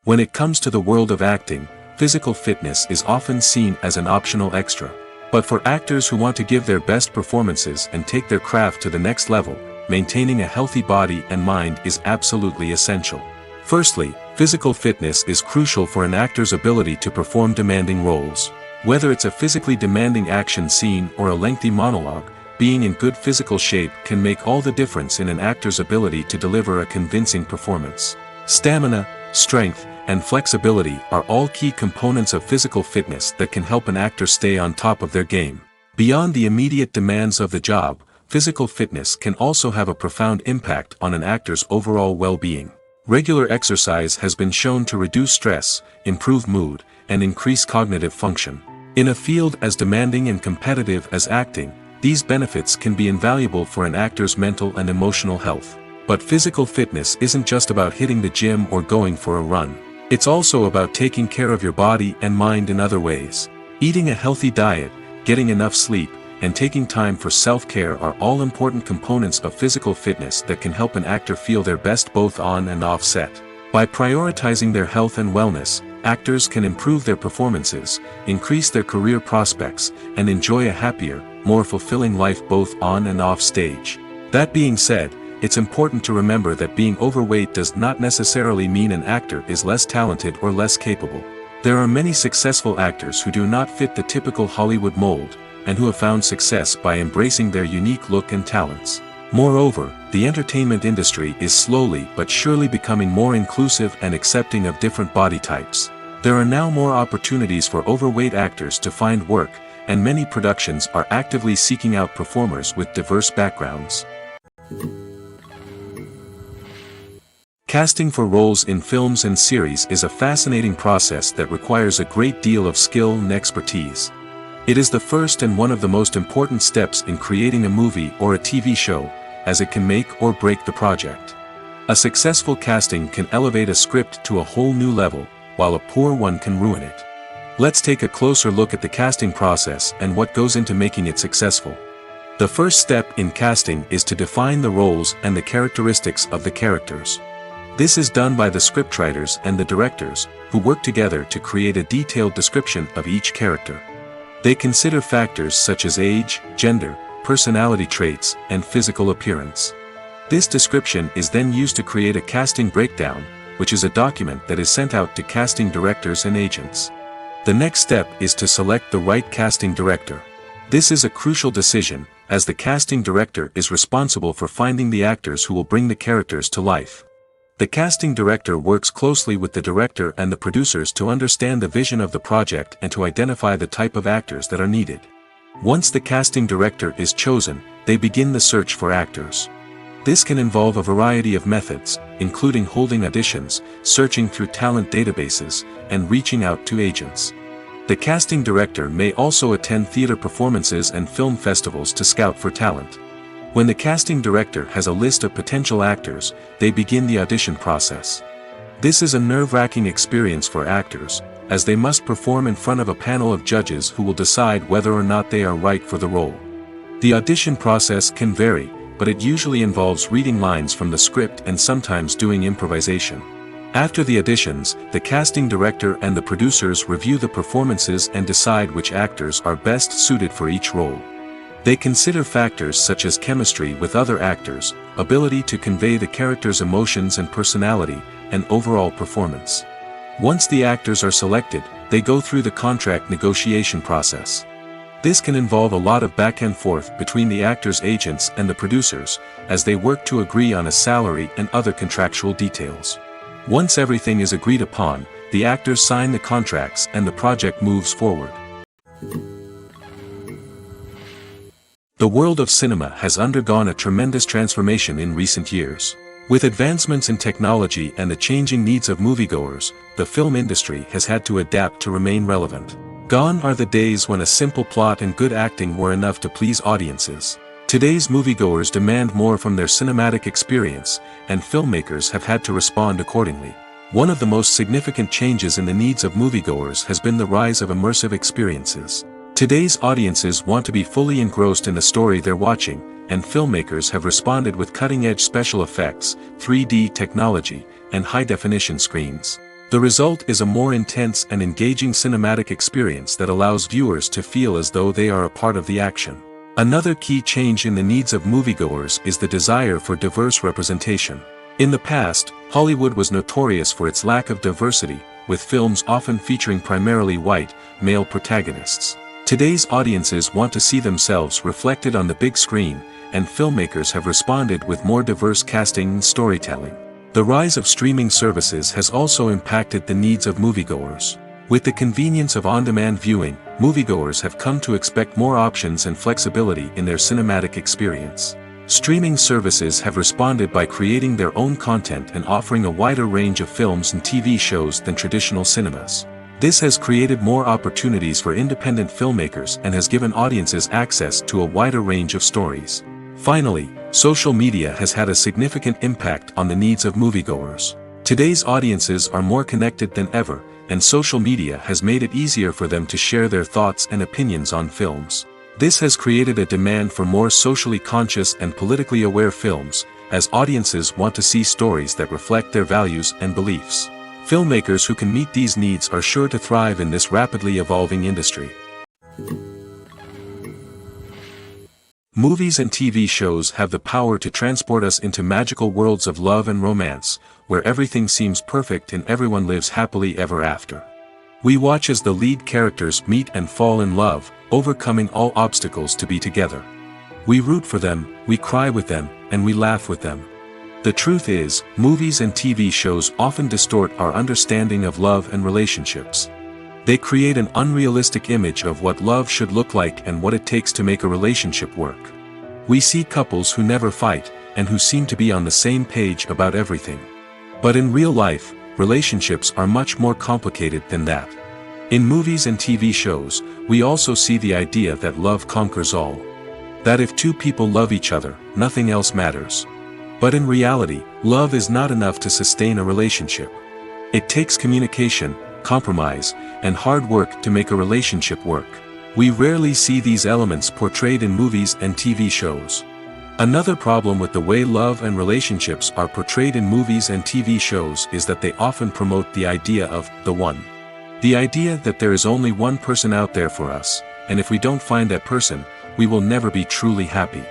When it comes to the world of acting, physical fitness is often seen as an optional extra. But for actors who want to give their best performances and take their craft to the next level, maintaining a healthy body and mind is absolutely essential. Firstly, physical fitness is crucial for an actor's ability to perform demanding roles. Whether it's a physically demanding action scene or a lengthy monologue, being in good physical shape can make all the difference in an actor's ability to deliver a convincing performance. Stamina, strength, and flexibility are all key components of physical fitness that can help an actor stay on top of their game. Beyond the immediate demands of the job, physical fitness can also have a profound impact on an actor's overall well-being. Regular exercise has been shown to reduce stress, improve mood, and increase cognitive function. In a field as demanding and competitive as acting, these benefits can be invaluable for an actor's mental and emotional health. But physical fitness isn't just about hitting the gym or going for a run. It's also about taking care of your body and mind in other ways. Eating a healthy diet, getting enough sleep, and taking time for self-care are all important components of physical fitness that can help an actor feel their best both on and off set. By prioritizing their health and wellness, actors can improve their performances, increase their career prospects, and enjoy a happier, more fulfilling life both on and off stage. That being said, it's important to remember that being overweight does not necessarily mean an actor is less talented or less capable. There are many successful actors who do not fit the typical Hollywood mold, and who have found success by embracing their unique look and talents. Moreover, the entertainment industry is slowly but surely becoming more inclusive and accepting of different body types. There are now more opportunities for overweight actors to find work, and many productions are actively seeking out performers with diverse backgrounds. Casting for roles in films and series is a fascinating process that requires a great deal of skill and expertise. It is the first and one of the most important steps in creating a movie or a TV show, as it can make or break the project. A successful casting can elevate a script to a whole new level, while a poor one can ruin it. Let's take a closer look at the casting process and what goes into making it successful. The first step in casting is to define the roles and the characteristics of the characters. This is done by the scriptwriters and the directors, who work together to create a detailed description of each character. They consider factors such as age, gender, personality traits, and physical appearance. This description is then used to create a casting breakdown, which is a document that is sent out to casting directors and agents. The next step is to select the right casting director. This is a crucial decision, as the casting director is responsible for finding the actors who will bring the characters to life. The casting director works closely with the director and the producers to understand the vision of the project and to identify the type of actors that are needed. Once the casting director is chosen, they begin the search for actors. This can involve a variety of methods, including holding auditions, searching through talent databases, and reaching out to agents. The casting director may also attend theater performances and film festivals to scout for talent. When the casting director has a list of potential actors, they begin the audition process. This is a nerve-wracking experience for actors, as they must perform in front of a panel of judges who will decide whether or not they are right for the role. The audition process can vary, but it usually involves reading lines from the script and sometimes doing improvisation. After the auditions, the casting director and the producers review the performances and decide which actors are best suited for each role. They consider factors such as chemistry with other actors, ability to convey the character's emotions and personality, and overall performance. Once the actors are selected, they go through the contract negotiation process. This can involve a lot of back and forth between the actors' agents and the producers, as they work to agree on a salary and other contractual details. Once everything is agreed upon, the actors sign the contracts and the project moves forward. The world of cinema has undergone a tremendous transformation in recent years. With advancements in technology and the changing needs of moviegoers, the film industry has had to adapt to remain relevant. Gone are the days when a simple plot and good acting were enough to please audiences. Today's moviegoers demand more from their cinematic experience, and filmmakers have had to respond accordingly. One of the most significant changes in the needs of moviegoers has been the rise of immersive experiences. Today's audiences want to be fully engrossed in the story they're watching, and filmmakers have responded with cutting-edge special effects, 3D technology, and high-definition screens. The result is a more intense and engaging cinematic experience that allows viewers to feel as though they are a part of the action. Another key change in the needs of moviegoers is the desire for diverse representation. In the past, Hollywood was notorious for its lack of diversity, with films often featuring primarily white, male protagonists. Today's audiences want to see themselves reflected on the big screen, and filmmakers have responded with more diverse casting and storytelling. The rise of streaming services has also impacted the needs of moviegoers. With the convenience of on-demand viewing, moviegoers have come to expect more options and flexibility in their cinematic experience. Streaming services have responded by creating their own content and offering a wider range of films and TV shows than traditional cinemas. This has created more opportunities for independent filmmakers and has given audiences access to a wider range of stories. Finally, social media has had a significant impact on the needs of moviegoers. Today's audiences are more connected than ever, and social media has made it easier for them to share their thoughts and opinions on films. This has created a demand for more socially conscious and politically aware films, as audiences want to see stories that reflect their values and beliefs. Filmmakers who can meet these needs are sure to thrive in this rapidly evolving industry. Movies and TV shows have the power to transport us into magical worlds of love and romance, where everything seems perfect and everyone lives happily ever after. We watch as the lead characters meet and fall in love, overcoming all obstacles to be together. We root for them, we cry with them, and we laugh with them. The truth is, movies and TV shows often distort our understanding of love and relationships. They create an unrealistic image of what love should look like and what it takes to make a relationship work. We see couples who never fight, and who seem to be on the same page about everything. But in real life, relationships are much more complicated than that. In movies and TV shows, we also see the idea that love conquers all. That if two people love each other, nothing else matters. But in reality, love is not enough to sustain a relationship. It takes communication, compromise, and hard work to make a relationship work. We rarely see these elements portrayed in movies and TV shows. Another problem with the way love and relationships are portrayed in movies and TV shows is that they often promote the idea of the one. The idea that there is only one person out there for us, and if we don't find that person, we will never be truly happy.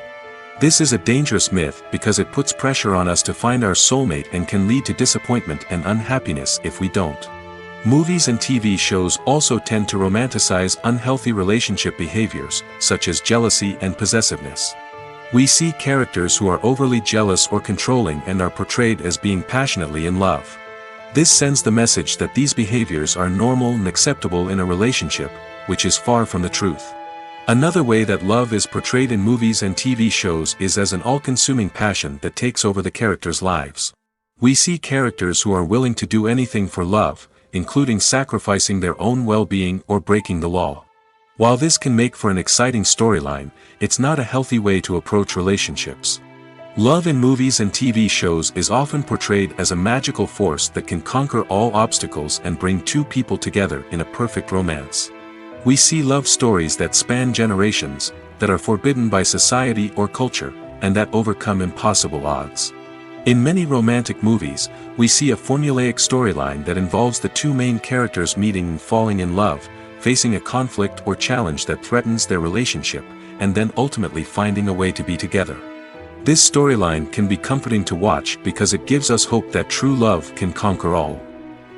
This is a dangerous myth because it puts pressure on us to find our soulmate and can lead to disappointment and unhappiness if we don't. Movies and TV shows also tend to romanticize unhealthy relationship behaviors, such as jealousy and possessiveness. We see characters who are overly jealous or controlling and are portrayed as being passionately in love. This sends the message that these behaviors are normal and acceptable in a relationship, which is far from the truth. Another way that love is portrayed in movies and TV shows is as an all-consuming passion that takes over the characters' lives. We see characters who are willing to do anything for love, including sacrificing their own well-being or breaking the law. While this can make for an exciting storyline, it's not a healthy way to approach relationships. Love in movies and TV shows is often portrayed as a magical force that can conquer all obstacles and bring two people together in a perfect romance. We see love stories that span generations, that are forbidden by society or culture, and that overcome impossible odds. In many romantic movies, we see a formulaic storyline that involves the two main characters meeting and falling in love, facing a conflict or challenge that threatens their relationship, and then ultimately finding a way to be together. This storyline can be comforting to watch because it gives us hope that true love can conquer all.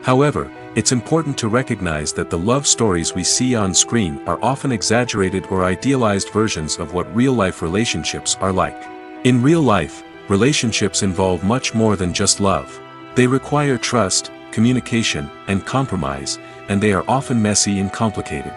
However, it's important to recognize that the love stories we see on screen are often exaggerated or idealized versions of what real-life relationships are like. In real life, relationships involve much more than just love. They require trust, communication, and compromise, and they are often messy and complicated.